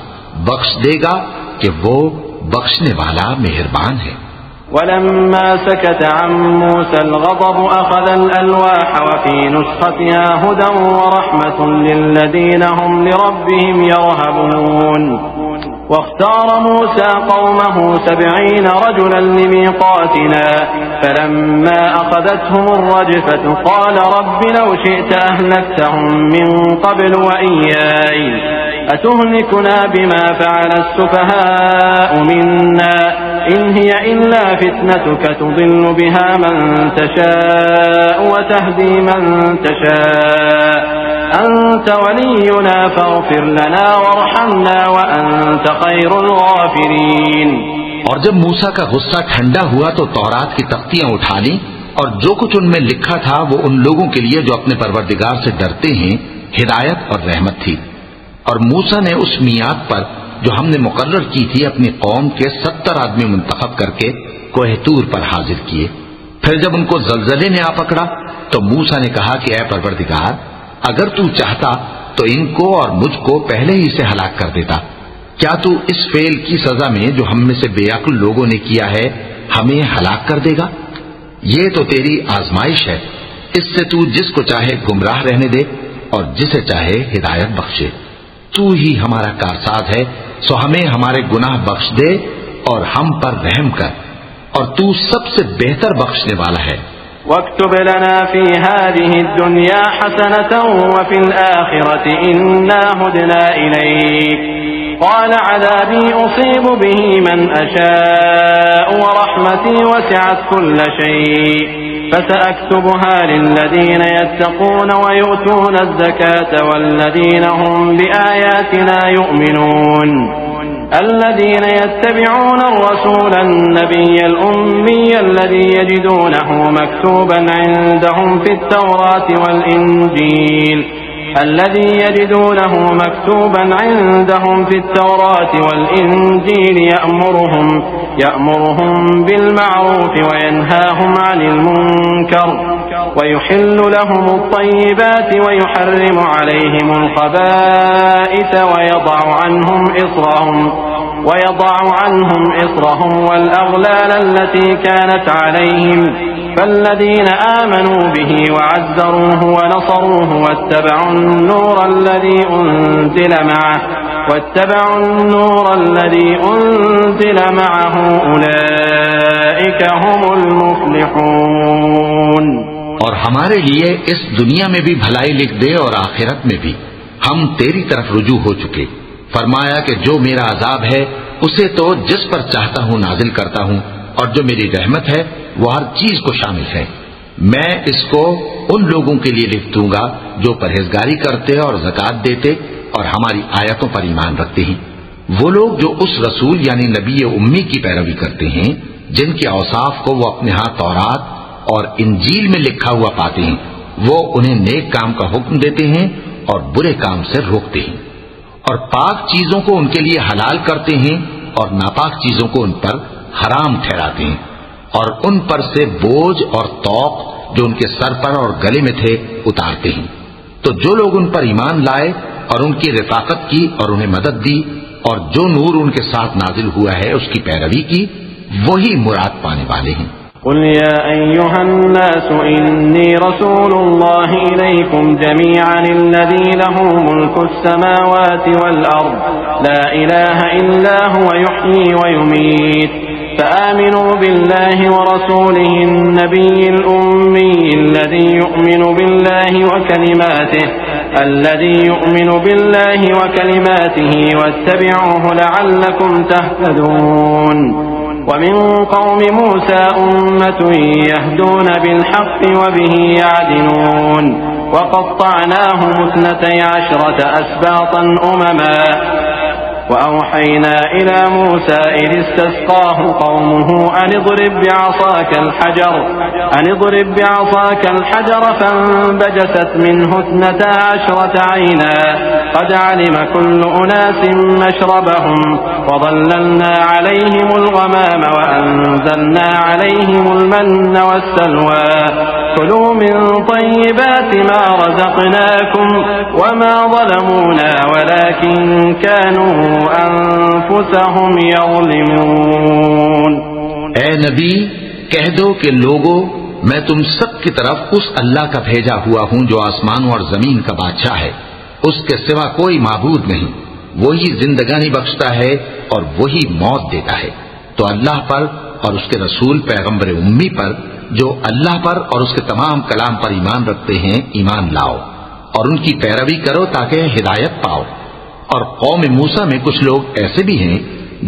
बख्श देगा कि वो बख्शने वाला मेहरबान है। ولما سكت عن موسى الغضب أخذ الألواح وفي نسختها هدى ورحمة للذين هم لربهم يرهبون واختار موسى قومه 70 رجلا لميقاتنا فلما أخذتهم الرجفة قال رب لو شئت أهلكتهم من قبل وإياي أتهلكنا بما فعل السفهاء منا إن هي إلا فتنتك تضل بها من تشاء وتهدي من تشاء أنت ولينا فاغفر لنا وارحمنا وأنت خير الغافرين। और जब मूसा का गुस्सा ठंडा हुआ तो तौरात की तख्तियां उठा ली और जो कुछ उनमें लिखा था वो उन लोगों के लिए जो अपने परवरदिगार से डरते हैं हिदायत और रहमत थी। और मूसा ने उस मियाद पर जो हमने मुकर्रर की थी अपनी कौम के 70 आदमी मुंतखब करके कोहतूर पर हाजिर किए। फिर जब उनको जलजले ने आ पकड़ा तो मूसा ने कहा कि ऐ परवरदिगार, अगर तू चाहता तो इनको और मुझको पहले ही से हलाक कर देता। क्या तू इस फेल की सजा में जो हम में से बेअक्ल लोगों ने किया है हमें हलाक कर देगा? ये तो तेरी आजमाइश है, इससे तू जिसको चाहे गुमराह रहने दे और जिसे चाहे हिदायत बख्शे। तू ही हमारा कारसाज है, सो हमें हमारे गुनाह बख्श दे और हम पर रहम कर, और तू सबसे बेहतर बख्शने वाला है। वक्तुब लना फी हादिही दुनिया हसनतन व फिल आखिरति इन्ना हुदना इलैक क़ाल अज़ाबी उसीबु बिही मन अशाअ व रहमती वसिअत कुल्ल शै فسأكتبها للذين يتقون ويؤتون الزكاة والذين هم بآياتنا يؤمنون الذين يتبعون الرسول النبي الأمي الذي يجدونه مكتوبا عندهم في التوراة والإنجيل يأمرهم بالمعروف وينهاهم عن المنكر ويحل لهم الطيبات ويحرم عليهم الخبائث ويضع عنهم إصرهم والأغلال التي كانت عليهم فالذين آمنوا به وعزروه ونصروه واتبعوا النور الذي أنزل معه أولئك هم المفلحون। और हमारे लिए इस दुनिया में भी भलाई लिख दे और आखिरत में भी हम तेरी तरफ रुजू हो चुके। फरमाया कि जो मेरा अजाब है उसे तो जिस पर चाहता हूं नाजिल करता हूं, और जो मेरी रहमत है वो हर चीज को शामिल है। मैं इसको उन लोगों के लिए लिख दूंगा जो परहेजगारी करते और ज़कात देते और हमारी आयतों पर ईमान रखते हैं। वो लोग जो उस रसूल यानी नबी उम्मी की पैरवी करते हैं, जिनके औसाफ को वो अपने हाथ तौरात और इंजील में लिखा हुआ पाते हैं, वो उन्हें नेक काम का हुक्म देते हैं और बुरे काम से रोकते हैं, और पाक चीजों को उनके लिए हलाल करते हैं और नापाक चीजों को उन पर हराम ठहराते हैं, और उन पर से बोझ और तौक जो उनके सर पर और गले में थे उतारते हैं। तो जो लोग उन पर ईमान लाए और उनकी रिफाकत की और उन्हें मदद दी और जो नूर उनके साथ नाजिल हुआ है उसकी पैरवी की, वही मुराद पाने वाले हैं। قل يا أيها الناس إني رسول الله إليكم جميعا الذي له ملك السماوات والأرض لا إله إلا هو يحيي ويميت فآمنوا بالله ورسوله النبي الأمي الذي يؤمن بالله وكلماته واتبعوه لعلكم تهتدون ومن قوم موسى أمة يهدون بالحق وبه يعدلون وقطعناهم 12 أسباطا أمما وأوحينا إلى موسى إذ استسقاه قومه أن اضرب بعصاك الحجر فانبجست منه 12 عينا قد علم كل أناس مشربهم وظللنا عليهم الغمام وأنزلنا عليهم المن والسلوى كلوا من طيبات ما رزقناكم وما ظلمونا ولكن كانوا أنفسهم يظلمون। ऐ नबी कह दो कि लोगों, मैं तुम सब की तरफ उस अल्लाह का भेजा हुआ हूं जो आसमानों और जमीन का बादशाह है। उसके सिवा कोई माबूद नहीं। वही जिंदगानी बख्शता है और वही मौत देता है। तो अल्लाह पर और उसके रसूल पैगंबर उम्मी पर जो अल्लाह पर और उसके तमाम कलाम पर ईमान रखते हैं ईमान लाओ और उनकी पैरवी करो ताकि हिदायत पाओ। और कौम मूसा में कुछ लोग ऐसे भी हैं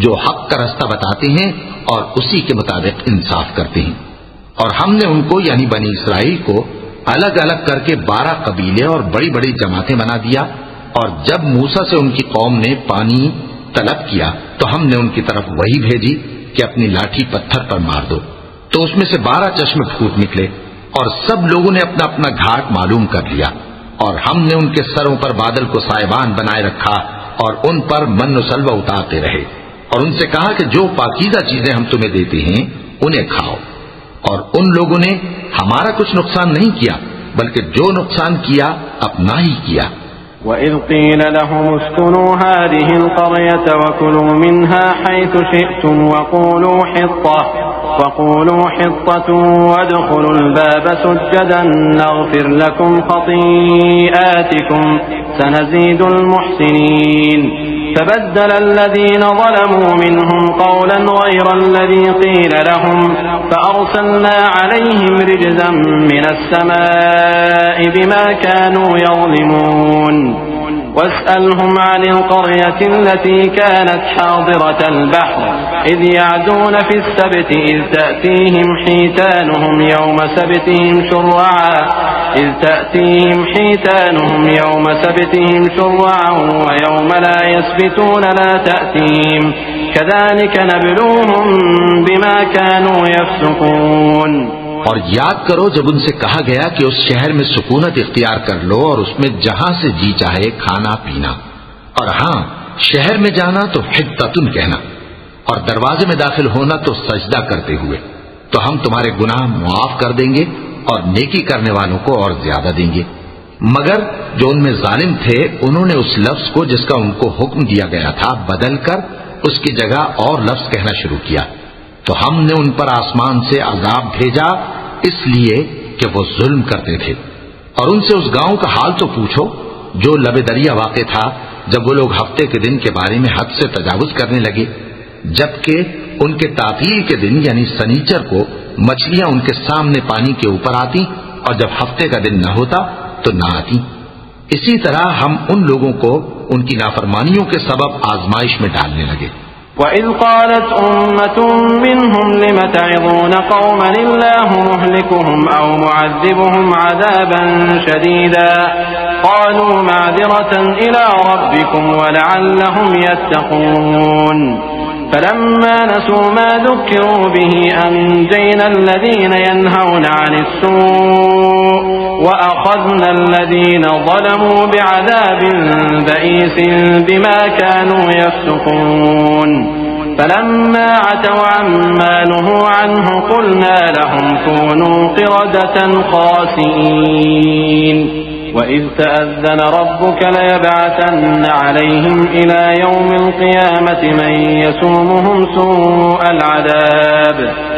जो हक का रास्ता बताते हैं और उसी के मुताबिक इंसाफ करते हैं। और हमने उनको यानी बनी इसराइल को अलग अलग करके 12 कबीले और बड़ी बड़ी जमातें बना दिया। और जब मूसा से उनकी कौम ने पानी तलब किया तो हमने उनकी तरफ वही भेजी कि अपनी लाठी पत्थर पर मार दो, तो उसमें से 12 चश्मे फूट निकले और सब लोगों ने अपना अपना घाट मालूम कर लिया। और हमने उनके सरों पर बादल को साइबान बनाए रखा और उन पर मन सलवा उतारते रहे और उनसे कहा कि जो पाकीज़ा चीजें हम तुम्हें देते हैं उन्हें खाओ। और उन लोगों ने हमारा कुछ नुकसान नहीं किया बल्कि जो नुकसान किया अपना ही किया। وَإِذْ قِيلَ لَهُمُ اسْكُنُوا هَٰذِهِ الْقَرْيَةَ وَكُلُوا مِنْهَا حَيْثُ شِئْتُمْ وَقُولُوا حِطَّةٌ وَادْخُلُوا الْبَابَ سُجَّدًا نَغْفِرْ لَكُمْ خَطِيئَاتِكُمْ سَنَزِيدُ الْمُحْسِنِينَ فبدل الذين ظلموا منهم قولا غير الذي قيل لهم فأرسلنا عليهم رجزا من السماء بما كانوا يظلمون واسألهم عن القرية التي كانت حاضرة البحر إذ يعدون في السبت إذ تأتيهم حيتانهم يوم سبتهم شرعا ويوم لا يسبتون لا تأتيهم كذلك نبلوهم بما كانوا يفسقون। और याद करो जब उनसे कहा गया कि उस शहर में सुकूनत इख्तियार कर लो और उसमें जहां से जी चाहे खाना पीना, और हां शहर में जाना तो हिद्दतुन कहना, और दरवाजे में दाखिल होना तो सजदा करते हुए, तो हम तुम्हारे गुनाह मुआफ कर देंगे और नेकी करने वालों को और ज्यादा देंगे। मगर जो उनमें जालिम थे, उन्होंने उस लफ्ज को जिसका उनको हुक्म दिया गया था बदलकर उसकी जगह और लफ्ज कहना शुरू किया, तो हमने उन पर आसमान से अजाब भेजा इसलिए कि वो जुल्म करते थे। और उनसे उस गांव का हाल तो पूछो जो लबे दरिया वाक़ था, जब वो लोग हफ्ते के दिन के बारे में हद से तजावुज करने लगे, जबकि उनके तातील के दिन यानी सनीचर को मछलियां उनके सामने पानी के ऊपर आती और जब हफ्ते का दिन न होता तो न आती। इसी तरह हम उन लोगों को उनकी नाफरमानियों के सबब आजमाइश में डालने लगे। وَإِذْ قَالَتْ أُمَّةٌ مِّنْهُمْ لِمَ تَعِظُونَ قَوْمًا اللَّهُ مُهْلِكُهُمْ أَوْ مُعَذِّبُهُمْ عَذَابًا شَدِيدًا قَالُوا مَعْذِرَةً إِلَى رَبِّكُمْ وَلَعَلَّهُمْ يَتَّقُونَ فَلَمَّا نَسُوا مَا ذُكِّرُوا بِهِ أَنجَيْنَا الَّذِينَ يَنْهَوْنَ عَنِ السُّوءِ وَأَخَذْنَا الَّذِينَ ظَلَمُوا بِعَذَابٍ بَئِيسٍ بِمَا كَانُوا يَفْسُقُونَ فَلَمَّا عَتَوْا عَمَّا نُهُوا عَنْهُ قُلْنَا لَهُمْ كُونُوا قِرَدَةً خَاسِئِينَ وَإِذْ تَأَذَّنَ رَبُّكَ لَيَبْعَثَنَّ عَلَيْهِمْ إِلَى يَوْمِ الْقِيَامَةِ مَن يَسُومُهُمْ سُوءَ الْعَذَابِ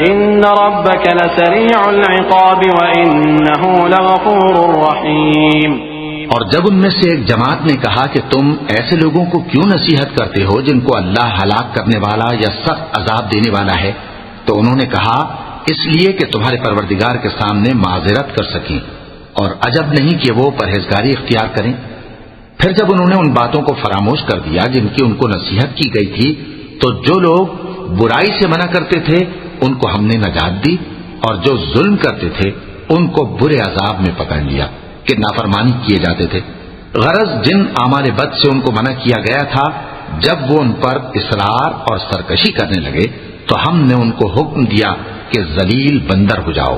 إِنَّ رَبَّكَ لَسَرِيعُ الْعِقَابِ وَإِنَّهُ لَغَفُورٌ رَّحِيمٌ। और जब उनमें से एक जमात ने कहा कि तुम ऐसे लोगों को क्यों नसीहत करते हो जिनको अल्लाह हलाक करने वाला या सख्त अजाब देने वाला है, तो उन्होंने कहा इसलिए कि तुम्हारे परवरदिगार के सामने माजिरत कर सकें और अजब नहीं कि वो परहेजगारी इख्तियार करें। फिर जब उन्होंने उन बातों को फरामोश कर दिया जिनकी उनको नसीहत की गई थी, तो जो लोग बुराई से मना करते थे उनको हमने नजात दी और जो जुल्म करते थे उनको बुरे अजाब में पकड़ लिया कि नाफरमानी किए जाते थे। गरज जिन आमाल बद से उनको मना किया गया था, जब वो उन पर इसरार और सरकशी करने लगे तो हमने उनको हुक्म दिया कि जलील बंदर हो जाओ।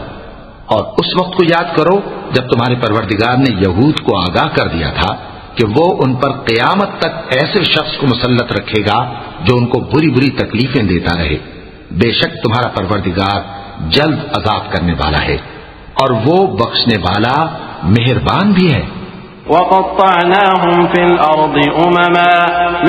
और उस वक्त को याद करो जब तुम्हारे परवरदिगार ने यहूद को आगाह कर दिया था कि वो उन पर क़यामत तक ऐसे शख्स को मुसल्लत रखेगा जो उनको बुरी बुरी तकलीफें देता रहे। बेशक तुम्हारा परवरदिगार जल्द अजाब करने वाला है और वो बख्शने वाला मेहरबान भी है। وَقَطَّعْنَاهُمْ فِي الْأَرْضِ أُمَمًا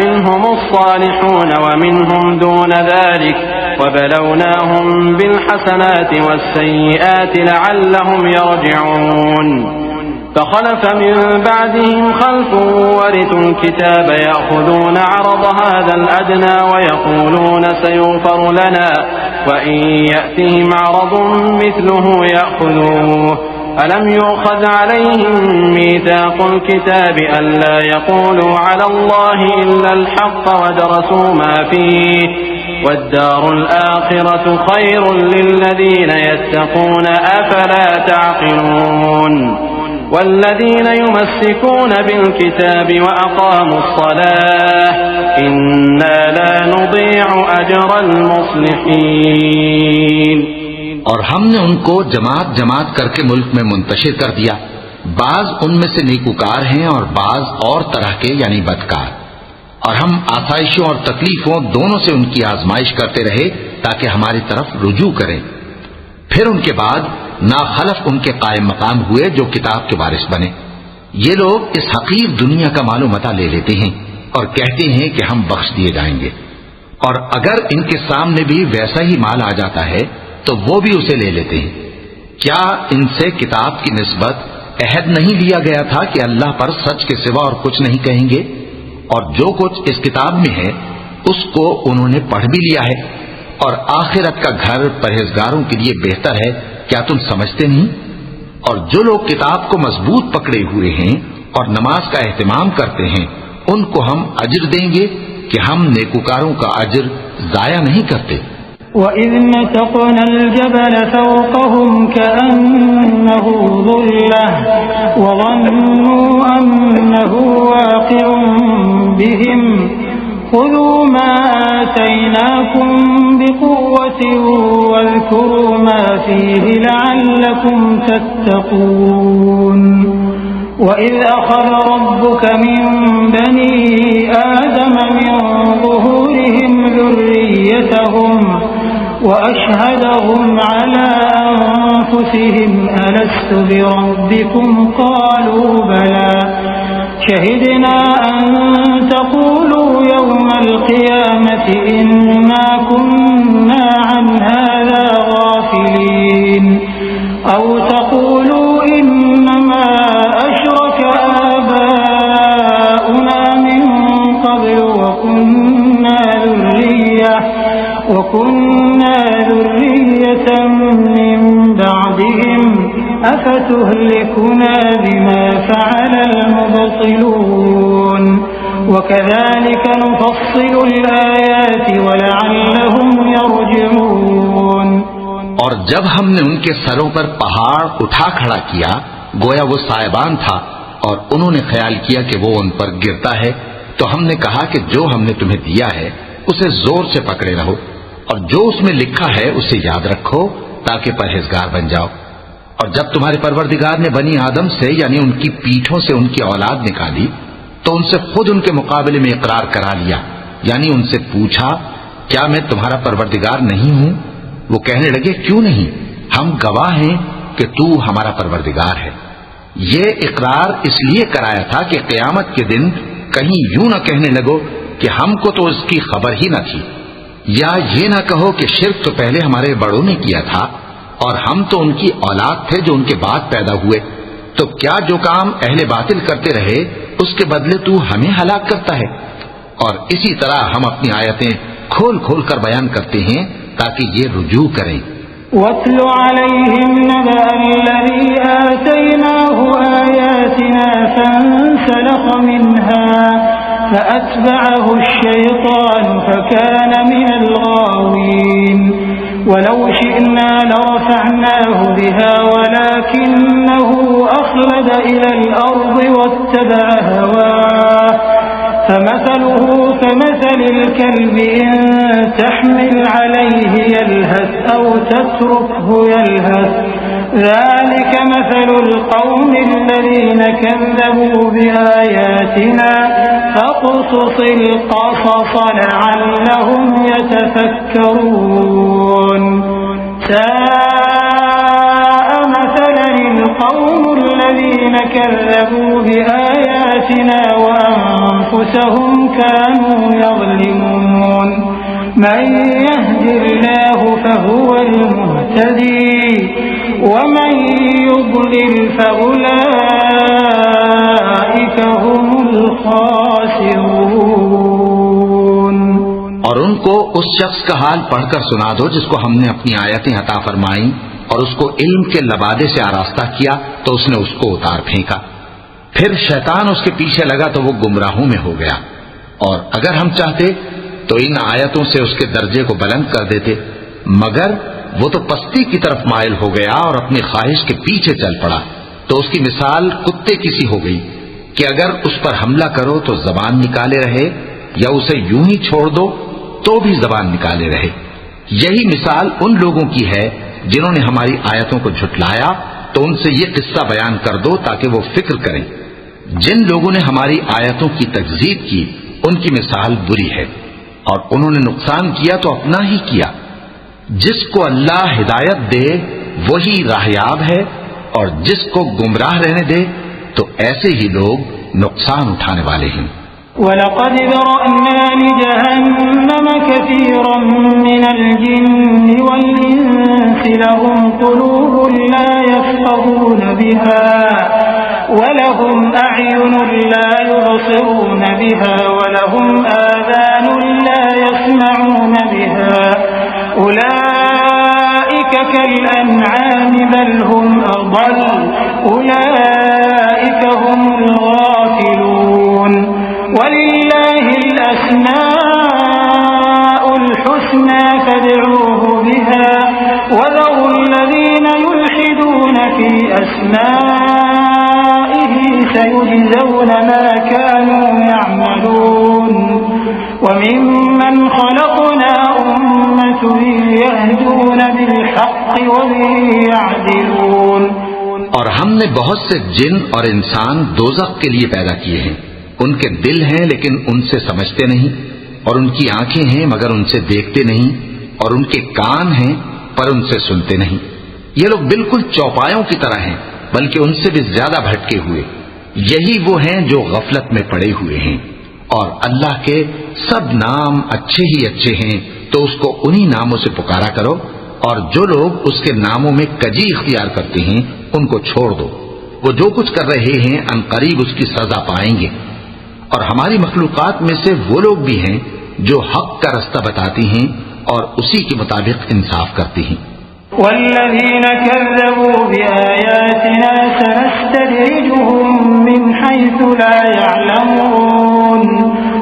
مِّنْهُمُ الصَّالِحُونَ وَمِنْهُمْ دُونَ ذَلِكَ وَبَلَوْنَاهُمْ بِالْحَسَنَاتِ وَالسَّيِّئَاتِ لَعَلَّهُمْ يَرْجِعُونَ فَخَلَفَ مِن بَعْدِهِمْ خَلْفٌ وَرِثُوا الْكِتَابَ يَأْخُذُونَ عَرَضَ هَٰذَا الْأَدْنَىٰ وَيَقُولُونَ سَيُغْفَرُ لَنَا وَإِن يَأْتِهِمْ عَرَضٌ مِّثْلُهُ يَأْخُذُوهُ أَلَمْ يُؤْخَذْ عَلَيْهِم مِّيثَاقُ الْكِتَابِ أَلَّا يَقُولُوا عَلَى اللَّهِ إِلَّا الْحَقَّ وَدَرَسُوا مَا فِيهِ وَالدَّارُ الْآخِرَةُ خَيْرٌ لِّلَّذِينَ يَتَّقُونَ أَفَلَا تَعْقِلُونَ وَالَّذِينَ يُمَسِّكُونَ بِالْكِتَابِ وَأَقَامُوا الصَّلَاةَ إِنَّا لَا نُضِيعُ أَجْرَ الْمُصْلِحِينَ। और हमने उनको जमात जमात करके मुल्क में मुंतशिर कर दिया। बाज उनमें से नेकुकार हैं और बाज और तरह के यानी बदकार। और हम आसाइशों और तकलीफों दोनों से उनकी आजमाइश करते रहे ताकि हमारी तरफ रुजू करें। फिर उनके बाद नाखलफ उनके कायम मकाम हुए जो किताब के वारिस बने। ये लोग इस हकीर दुनिया का मालो मता ले लेते हैं और कहते हैं कि हम बख्श दिए जाएंगे, और अगर इनके सामने भी वैसा ही माल आ जाता है तो वो भी उसे ले लेते हैं। क्या इनसे किताब की निस्बत अहद नहीं लिया गया था कि अल्लाह पर सच के सिवा और कुछ नहीं कहेंगे? और जो कुछ इस किताब में है उसको उन्होंने पढ़ भी लिया है, और आखिरत का घर परहेजगारों के लिए बेहतर है। क्या तुम समझते नहीं? और जो लोग किताब को मजबूत पकड़े हुए हैं और नमाज का एहतमाम करते हैं उनको हम अजर देंगे कि हम नेकुकारों का अजर जाया नहीं करते। وَإِذْ نَتَقْنَا الْجَبَلَ فَوْقَهُمْ كَأَنَّهُ ظُلَّةٌ وَظَنُّوا أَنَّهُ وَاقِعٌ بِهِمْ خُذُوا مَا آتَيْنَاكُمْ بِقُوَّةٍ وَاذْكُرُوا مَا فِيهِ لَعَلَّكُمْ تَتَّقُونَ وَإِذْ أَخَذَ رَبُّكَ مِن بَنِي آدَمَ مِن ظُهُورِهِمْ ذُرِّيَّتَهُمْ वअशहदहुम अला अनफुसिहिम अलस्तु बिरब्बिकुम क़ालू बला शहिदना अन तक़ूलू यौमल क़ियामति इन्ना कुन्ना अन हाज़ा गाफ़िलीन औ तक़ूलू इन्नमा अशरक आबाउना मिन क़ब्ल वकुन्ना ज़ुर्रिय्यतम मिन बअदिहिम अफतुहलिकुना बिमा फ़अलल मुबतिलून वकज़ालिक नुफ़स्सिलुल आयाति वलअल्लहुम यरजिऊन। और जब हमने उनके सरों पर पहाड़ उठा खड़ा किया, गोया वो सायबान था, और उन्होंने ख्याल किया कि वो उन पर गिरता है, तो हमने कहा कि जो हमने तुम्हें दिया है उसे जोर से पकड़े रहो, और जो उसमें लिखा है उसे याद रखो ताकि परहेजगार बन जाओ। और जब तुम्हारे परवरदिगार ने बनी आदम से यानी उनकी पीठों से उनकी औलाद निकाली, तो उनसे खुद उनके मुकाबले में इकरार करा लिया, यानी उनसे पूछा, क्या मैं तुम्हारा परवरदिगार नहीं हूं? वो कहने लगे, क्यों नहीं, हम गवाह हैं कि तू हमारा परवरदिगार है। ये इकरार इसलिए कराया था कि क़यामत के दिन कहीं यूं न कहने लगो कि हमको तो इसकी खबर ही न थी, या ये ना कहो कि शिर्क तो पहले हमारे बड़ों ने किया था और हम तो उनकी औलाद थे जो उनके बाद पैदा हुए। तो क्या जो काम अहले बातिल करते रहे उसके बदले तू हमें हलाक करता है? और इसी तरह हम अपनी आयतें खोल खोल कर बयान करते हैं ताकि ये रुजू करें। वत्लु अलैहिम नबअल्लज़ी आतैनाहु आयातिना फंसलख़ मिन्हा फअत्बअहु अश्शैतानु फकान मिनल गावीन वलौ शिअना लरफ़अनाहु बिहा वलाकिन्नहु अख़लद इलल अर्ज़ि वत्तबअ हवाह فمثله كمثل الكلب إن تحمل عليه يلهث أو تتركه يلهث ذلك مثل القوم الذين كذبوا بآياتنا فاقصص القصص لعلهم يتفكرون ساء مثلا القوم الذين كذبوا بآياتنا وأنفسهم كانوا يظلمون من يهد الله فهو المهتدي ومن يضلل فأولئك هم الخاسرون। और उनको उस शख्स का हाल पढ़कर सुना दो जिसको हमने अपनी आयतें अता फरमाई और उसको इल्म के लबादे से आरास्ता किया तो उसने उसको उतार फेंका। फिर शैतान उसके पीछे लगा तो वो गुमराहों में हो गया। और अगर हम चाहते तो इन आयतों से उसके दर्जे को बुलंद कर देते, मगर वो तो पस्ती की तरफ माइल हो गया और अपनी ख्वाहिश के पीछे चल पड़ा। तो उसकी मिसाल कुत्ते की सी हो गई कि अगर उस पर हमला करो तो जबान निकाले रहे, या उसे यूं ही छोड़ दो तो भी जबान निकाले रहे। यही मिसाल उन लोगों की है जिन्होंने हमारी आयतों को झुटलाया, तो उनसे ये किस्सा बयान कर दो ताकि वो फिक्र करें। जिन लोगों ने हमारी आयतों की तकजीब की उनकी मिसाल बुरी है, और उन्होंने नुकसान किया तो अपना ही किया। जिसको अल्लाह हिदायत दे वही राहयाब है, और जिसको गुमराह रहने दे तो ऐसे ही लोग नुकसान उठाने वाले हैं। वलक़द ज़रअना लिजहन्नम कसीरन मिनल जिन्नि वल इंसि लहुम क़ुलूबुन ला यफ़क़हून बिहा वलहुम अअयुनुन ला युबसिरून बिहा वलहुम आज़ानुन ला यस्मऊन बिहा उलाइका कल अन्आमि बल हुम अضल उलाइका हुमुल गाफ़िलून। वलिल्लाहिल अस्माउल हुस्ना फad'ूहु बिहा वज़रुल्लज़ीन युल्हिदून फी अस्माइहि सयुजज़ौन मा कानू यअमलून वमिम्मन खलक़ना उम्मतुन यहदून बिलहक़्क़ि वबिहि यअदिलून। और हमने बहुत से जिन और इंसान दोज़ख के लिए पैदा किए हैं। उनके दिल हैं लेकिन उनसे समझते नहीं, और उनकी आंखें हैं मगर उनसे देखते नहीं, और उनके कान हैं पर उनसे सुनते नहीं। ये लोग बिल्कुल चौपायों की तरह हैं, बल्कि उनसे भी ज्यादा भटके हुए। यही वो हैं जो गफलत में पड़े हुए हैं। और अल्लाह के सब नाम अच्छे ही अच्छे हैं, तो उसको उन्हीं नामों से पुकारा करो। और जो लोग उसके नामों में कजी इख्तियार करते हैं उनको छोड़ दो। वो जो कुछ कर रहे हैं अनकरीब उसकी सजा पाएंगे। और हमारी मखलूकात में से वो लोग भी हैं जो हक का रास्ता बताती हैं और उसी के मुताबिक इंसाफ करती हैं। वल्लज़ीन कज़्ज़बू बिआयातिना सनस्तदरिजुहुम मिन हैसु ला यअलमून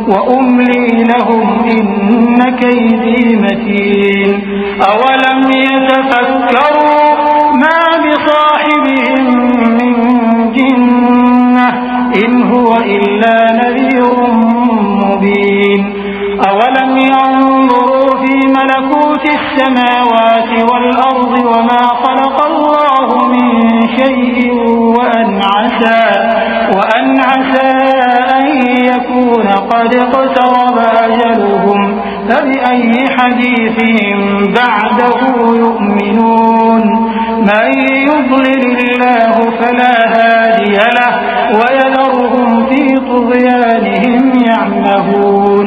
व उम्ली लहुम इन्न कैदी मतीन अवलम यतफक्करू मा बिसाहिबिहिम मिन जिन्नह इन हुव इल्ला नज़ीरुम मुबीन अवलम यंज़ुरू फी मलकूतिस समावाति वल अर्ज़ि वमा खलक़ल्लाहु मिन शैइन व अन असा अन यकून क़द इक़्तरब अजलुहुम फबिअय्यि हदीसिन बअदहु यु'मिनून मन युضलिलिल्लाहु फला हादिय लहु व यदरुहुम फी तुग़यानिहिम यअमहून।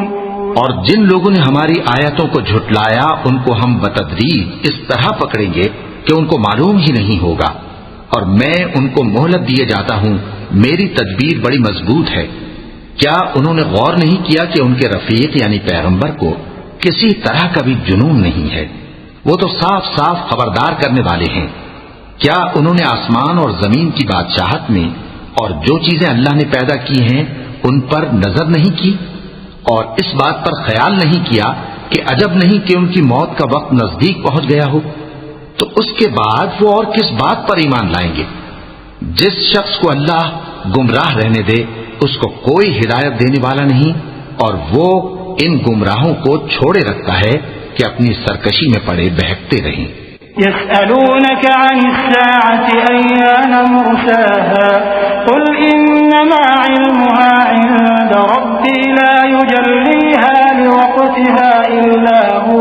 और जिन लोगों ने हमारी आयतों को झुटलाया उनको हम बतदरीज इस तरह पकड़ेंगे कि उनको मालूम ही नहीं होगा। और मैं उनको मोहलत दिए जाता हूं, मेरी तदबीर बड़ी मजबूत है। क्या उन्होंने गौर नहीं किया कि उनके रफीक यानी पैगंबर को किसी तरह का भी जुनून नहीं है? वो तो साफ साफ खबरदार करने वाले हैं। क्या उन्होंने आसमान और जमीन की बादशाहत में और जो चीजें अल्लाह ने पैदा की हैं उन पर नजर नहीं की और इस बात पर ख्याल नहीं किया कि अजब नहीं कि उनकी मौत का वक्त नजदीक पहुंच गया हो? तो उसके बाद वो और किस बात पर ईमान लाएंगे? जिस शख्स को अल्लाह गुमराह रहने दे उसको कोई हिदायत देने वाला नहीं, और वो इन गुमराहों को छोड़े रखता है कि अपनी सरकशी में पड़े बहकते रहें। यस्अलूनक अनिस्साअति अय्यान मुर्साहा कुल इन्नमा इल्मुहा इंद रब्बी ला युजल्लीहा लिवक्तिहा इल्ला हू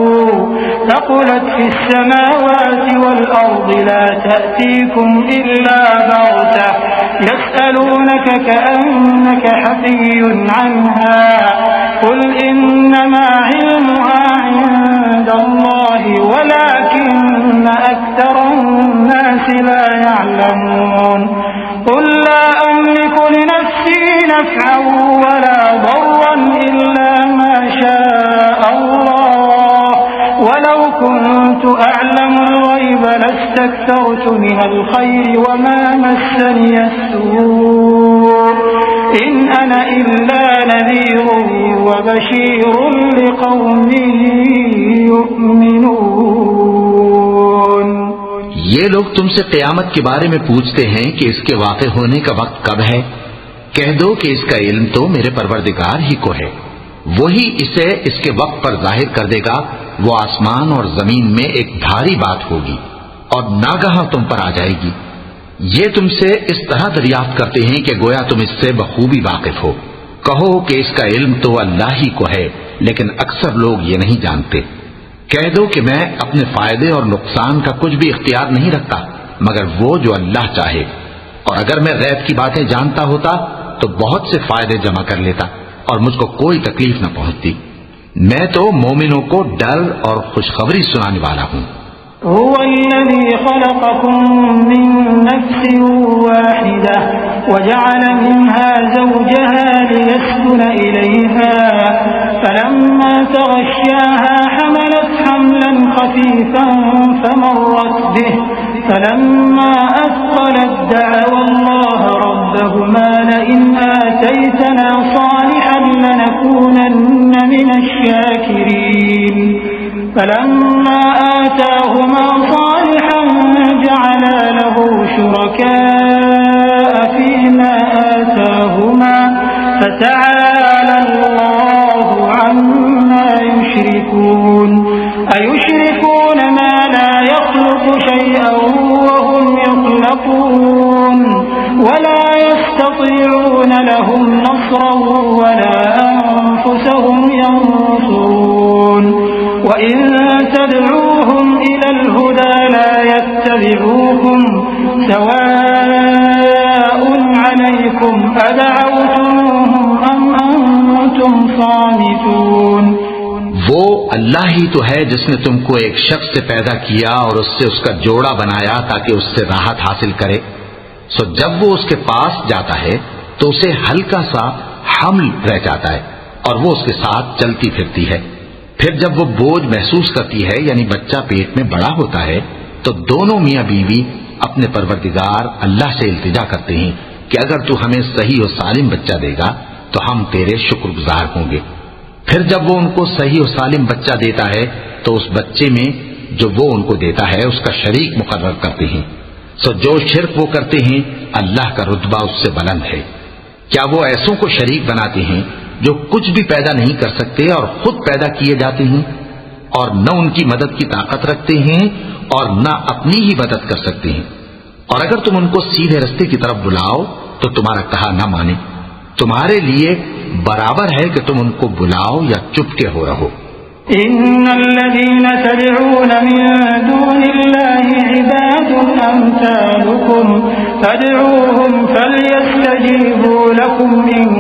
थक़ुलत फिस समावाति वल अर्ज़ि ला तअतीकुम इल्ला बग़तह यस्अलूनक कअन्नक हफ़िय्युन अन्हा कुल इन्नमा इल्मुहा इंदल्लाहि वलाकिन्न अक्सरन्नासि ला यअलमून कुल ला अमलिकु लिनफ्सी नफ़अन वला दर्रन इल्ला मा शाअ अल्लाह वलौ कुन्तु अअलमुल ग़ैब लस्तक्थरतु मिनल ख़ैरि वमा मस्सनिय अस्सूअ इन अना इल्ला नज़ीरुन व बशीरुन लिक़ौमिन युमिनून। ये लोग तुमसे क़यामत के बारे में पूछते हैं कि इसके वाक़े होने का वक्त कब है। कह दो कि इसका इल्म तो मेरे परवरदिगार ही को है, वही इसे इसके वक्त पर जाहिर कर देगा। वो आसमान और जमीन में एक भारी बात होगी और नागहा तुम पर आ जाएगी। ये तुमसे इस तरह दरियाफ्त करते हैं कि गोया तुम इससे बखूबी वाकिफ हो। कहो कि इसका इल्म तो अल्लाह ही को है, लेकिन अक्सर लोग ये नहीं जानते। कह दो कि मैं अपने फायदे और नुकसान का कुछ भी इख्तियार नहीं रखता मगर वो जो अल्लाह चाहे, और अगर मैं गैब की बातें जानता होता तो बहुत से फायदे जमा कर लेता और मुझको कोई तकलीफ न पहुंचती। मैं तो मोमिनों को डर और खुशखबरी सुनाने वाला हूं। हुवल्लज़ी ख़लक़कुम मिन नफ़्सिन वाहिदह वजअल मिन्हा ज़ौजहा लियस्कुन इलैहा फलम्मा तग़श्शाहा हमलत हम्लन ख़फ़ीफ़न फमर्रत बिही फलम्मा अثقلت दअवा अल्लाह रब्बहुमा लइन आतैतना सालिहन लनकूनन्न मिनश शाकिरीन फलम्मा आताहुमा सालिहन जअला लहू शुरकाअ फीमा आताहुमा फतआला अल्लाहु अम्मा युश्रिकून अयुश्रिकून मा ला यख़्लुक़ु शैअन वहुम यख़्लक़ून वला यस्ततिऊन लहुम नस्रन वला अन्फुसहुम यंसुरून वइन तदउ كنتم صامتون वो अल्लाह ही तो है जिसने तुमको एक शख्स से पैदा किया और उससे उसका जोड़ा बनाया ताकि उससे राहत हासिल करे। सो जब वो उसके पास जाता है तो उसे हल्का सा हमल रह जाता है और वो उसके साथ चलती फिरती है। फिर जब वो बोझ महसूस करती है यानी बच्चा पेट में बड़ा होता है तो दोनों मियां बीवी अपने परवरदिगार अल्लाह से इल्तिजा करते हैं कि अगर तू हमें सही और सालिम बच्चा देगा तो हम तेरे शुक्रगुजार होंगे। फिर जब वो उनको सही और सालिम बच्चा देता है तो उस बच्चे में जो वो उनको देता है उसका शरीक मुकर्रर करते हैं। सो जो शिर्क वो करते हैं अल्लाह का रुतबा उससे बुलंद है। क्या वो ऐसों को शरीक बनाते हैं जो कुछ भी पैदा नहीं कर सकते और खुद पैदा किए जाते हैं और न उनकी मदद की ताकत रखते हैं और न अपनी ही मदद कर सकते हैं। और अगर तुम उनको सीधे रास्ते की तरफ बुलाओ तो तुम्हारा कहा न माने। तुम्हारे लिए बराबर है कि तुम उनको बुलाओ या चुपके हो रहो। इन्नल्लज़ीन तदऊन मिन दूनिल्लाहि इबादुन अम्सालुकुम फदऊहुम फलयस्तजीबू लकुम इन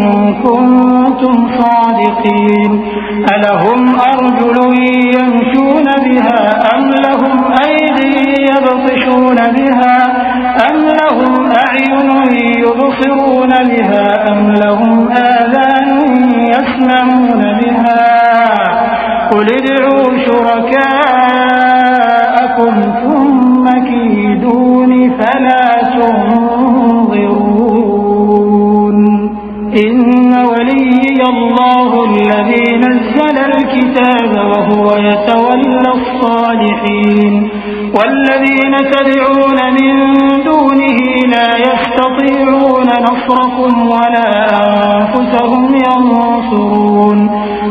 कुंतुम सादिकीन अलहुम अर्जुलुन यमशून बिहा अम लहुम अयदी यबतिशून बिहा अम लहुम अ'युनुन युबसिरून बिहा अम लहुम आज़ानुन यस्मऊन बिहा قل ادعوا شركاءكم ثم كيدون فلا تنظرون إن وليي الله الذي نزل الكتاب وهو يتولى الصالحين والذين تدعون من دونه لا يستطيعون نصركم ولا أنفسهم ينصرون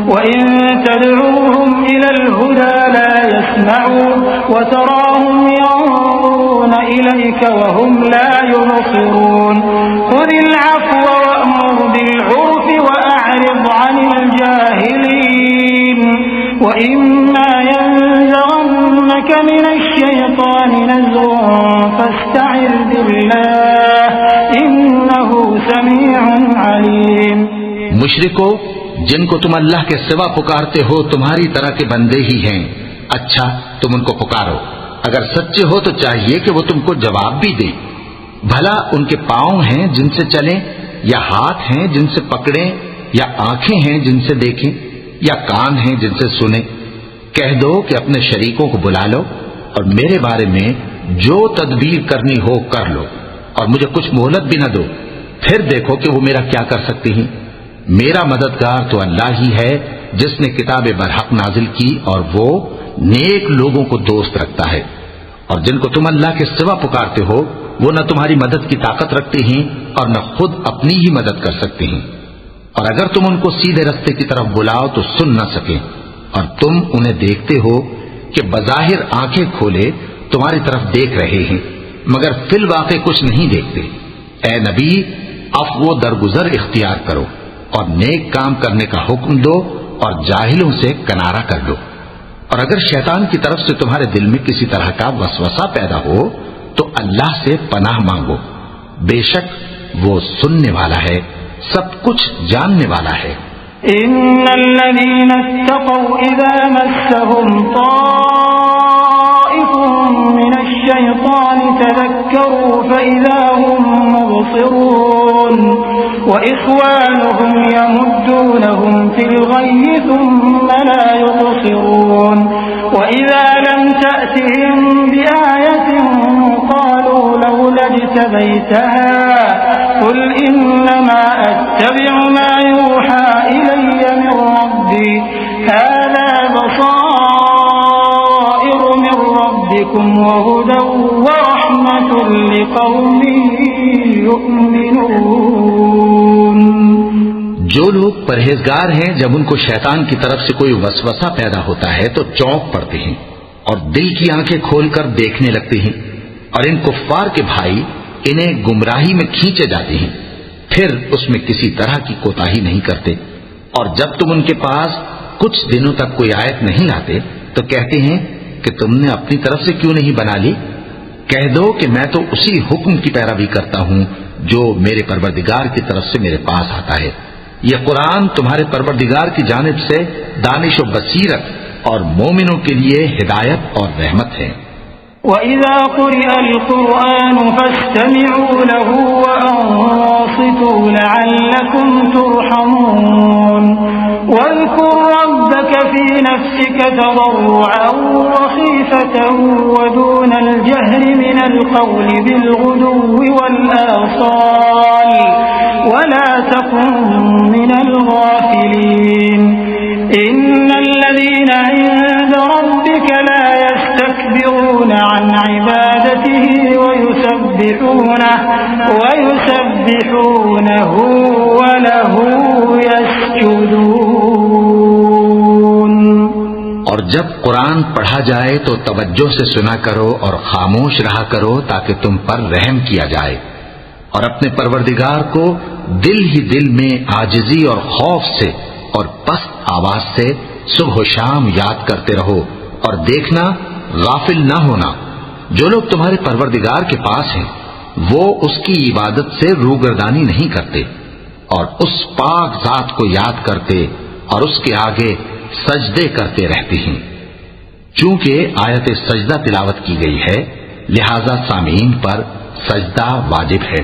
وإن تدعوهم إلى الهدى لا يسمعوا وتراهم ينظرون إليك وهم لا يبصرون خذ العفو وأمر بالعرف وأعرض عن الجاهلين وإما ينزغنك من الشيطان نزغ فاستعذ بالله إنه سميع عليم। मुशरिको जिनको तुम अल्लाह के सिवा पुकारते हो तुम्हारी तरह के बंदे ही हैं। अच्छा तुम उनको पुकारो, अगर सच्चे हो तो चाहिए कि वो तुमको जवाब भी दे। भला उनके पांव हैं जिनसे चलें या हाथ हैं जिनसे पकड़ें या आंखें हैं जिनसे देखें या कान हैं जिनसे सुने। कह दो कि अपने शरीकों को बुला लो और मेरे बारे में जो तदबीर करनी हो कर लो और मुझे कुछ मोहलत भी न दो, फिर देखो कि वो मेरा क्या कर सकते हैं। मेरा मददगार तो अल्लाह ही है जिसने किताब बरहक नाजिल की और वो नेक लोगों को दोस्त रखता है। और जिनको तुम अल्लाह के सिवा पुकारते हो वो न तुम्हारी मदद की ताकत रखते हैं और न खुद अपनी ही मदद कर सकते हैं। और अगर तुम उनको सीधे रास्ते की तरफ बुलाओ तो सुन न सके और तुम उन्हें देखते हो कि बज़ाहिर आंखें खोले तुम्हारी तरफ देख रहे हैं मगर फिल वाक़े कुछ नहीं देखते। ए नबी अफ़्व व दरगुजर इख्तियार करो और नेक काम करने का हुक्म दो और जाहिलों से किनारा कर लो। और अगर शैतान की तरफ से तुम्हारे दिल में किसी तरह का वसवसा पैदा हो तो अल्लाह से पनाह मांगो, बेशक वो सुनने वाला है, सब कुछ जानने वाला है। इन्नल्लज़ीन इत्तक़ौ इज़ा मस्सहुम ताइफुम मिनश्शैतानि तज़क्करू फ़इज़ा हुम मुबसिरून वइख़वानुहुम यमुद्दूनहुम फ़िल ग़य्यि थुम्मा ला युबसिरून वइज़ा लम तअतिहिम बिआयतिन क़ालू लौला इज्तबैतहा क़ुल इन्नमा अत्तबि'ु मा यूहा इलय्य मिन रब्बी हाज़ा बसाइरु मिन रब्बिकुम व हुदन व रहमतुन लिक़ौमिन यु'मिनून। जो लोग परहेजगार हैं जब उनको शैतान की तरफ से कोई वसवसा पैदा होता है तो चौंक पड़ते हैं और दिल की आंखें खोलकर देखने लगते हैं और इन कुफ्फार के भाई इन्हें गुमराही में खींचे जाते हैं, फिर उसमें किसी तरह की कोताही नहीं करते। और जब तुम उनके पास कुछ दिनों तक कोई आयत नहीं लाते तो कहते हैं कि तुमने अपनी तरफ से क्यों नहीं बना ली। कह दो कि मैं तो उसी हुक्म की पैरवी करता हूं जो मेरे परवरदिगार की तरफ से मेरे पास आता है ये कुरान तुम्हारे परवरदिगार की जानिब से दानिश व बसीरत और मोमिनों के लिए हिदायत और रहमत है। वइज़ा क़ुरिअल क़ुरआनु फ़स्तमिऊ लहू वअन्सितू लअल्लकुम तुरहमून वज़कुर रब्बक फ़ी नफ़्सिक तज़र्रुअन व ख़ीफ़तन व दूनल जहरि मिनल क़ौलि बिलग़ुदुव्वि वल आसाल वला तकुन मिनल गाफ़िलीन इन्नल्लज़ीना इंद रब्बिक ला यस्तकबिरून अन इबादतिही वयुसब्बिहूनहु व लहू यस्जुदून। और जब कुरान पढ़ा जाए तो तवज्जो से सुना करो और खामोश रहा करो ताकि तुम पर रहम किया जाए, और अपने परवरदिगार को दिल ही दिल में आजिजी और खौफ से और पस्त आवाज से सुबह शाम याद करते रहो, और देखना गाफिल न होना। जो लोग तुम्हारे परवरदिगार के पास हैं वो उसकी इबादत से रूगर्दानी नहीं करते और उस पाक जात को याद करते और उसके आगे सजदे करते रहते हैं। चूंकि आयत सजदा तिलावत की गई है लिहाजा सामीन पर सजदा वाजिब है।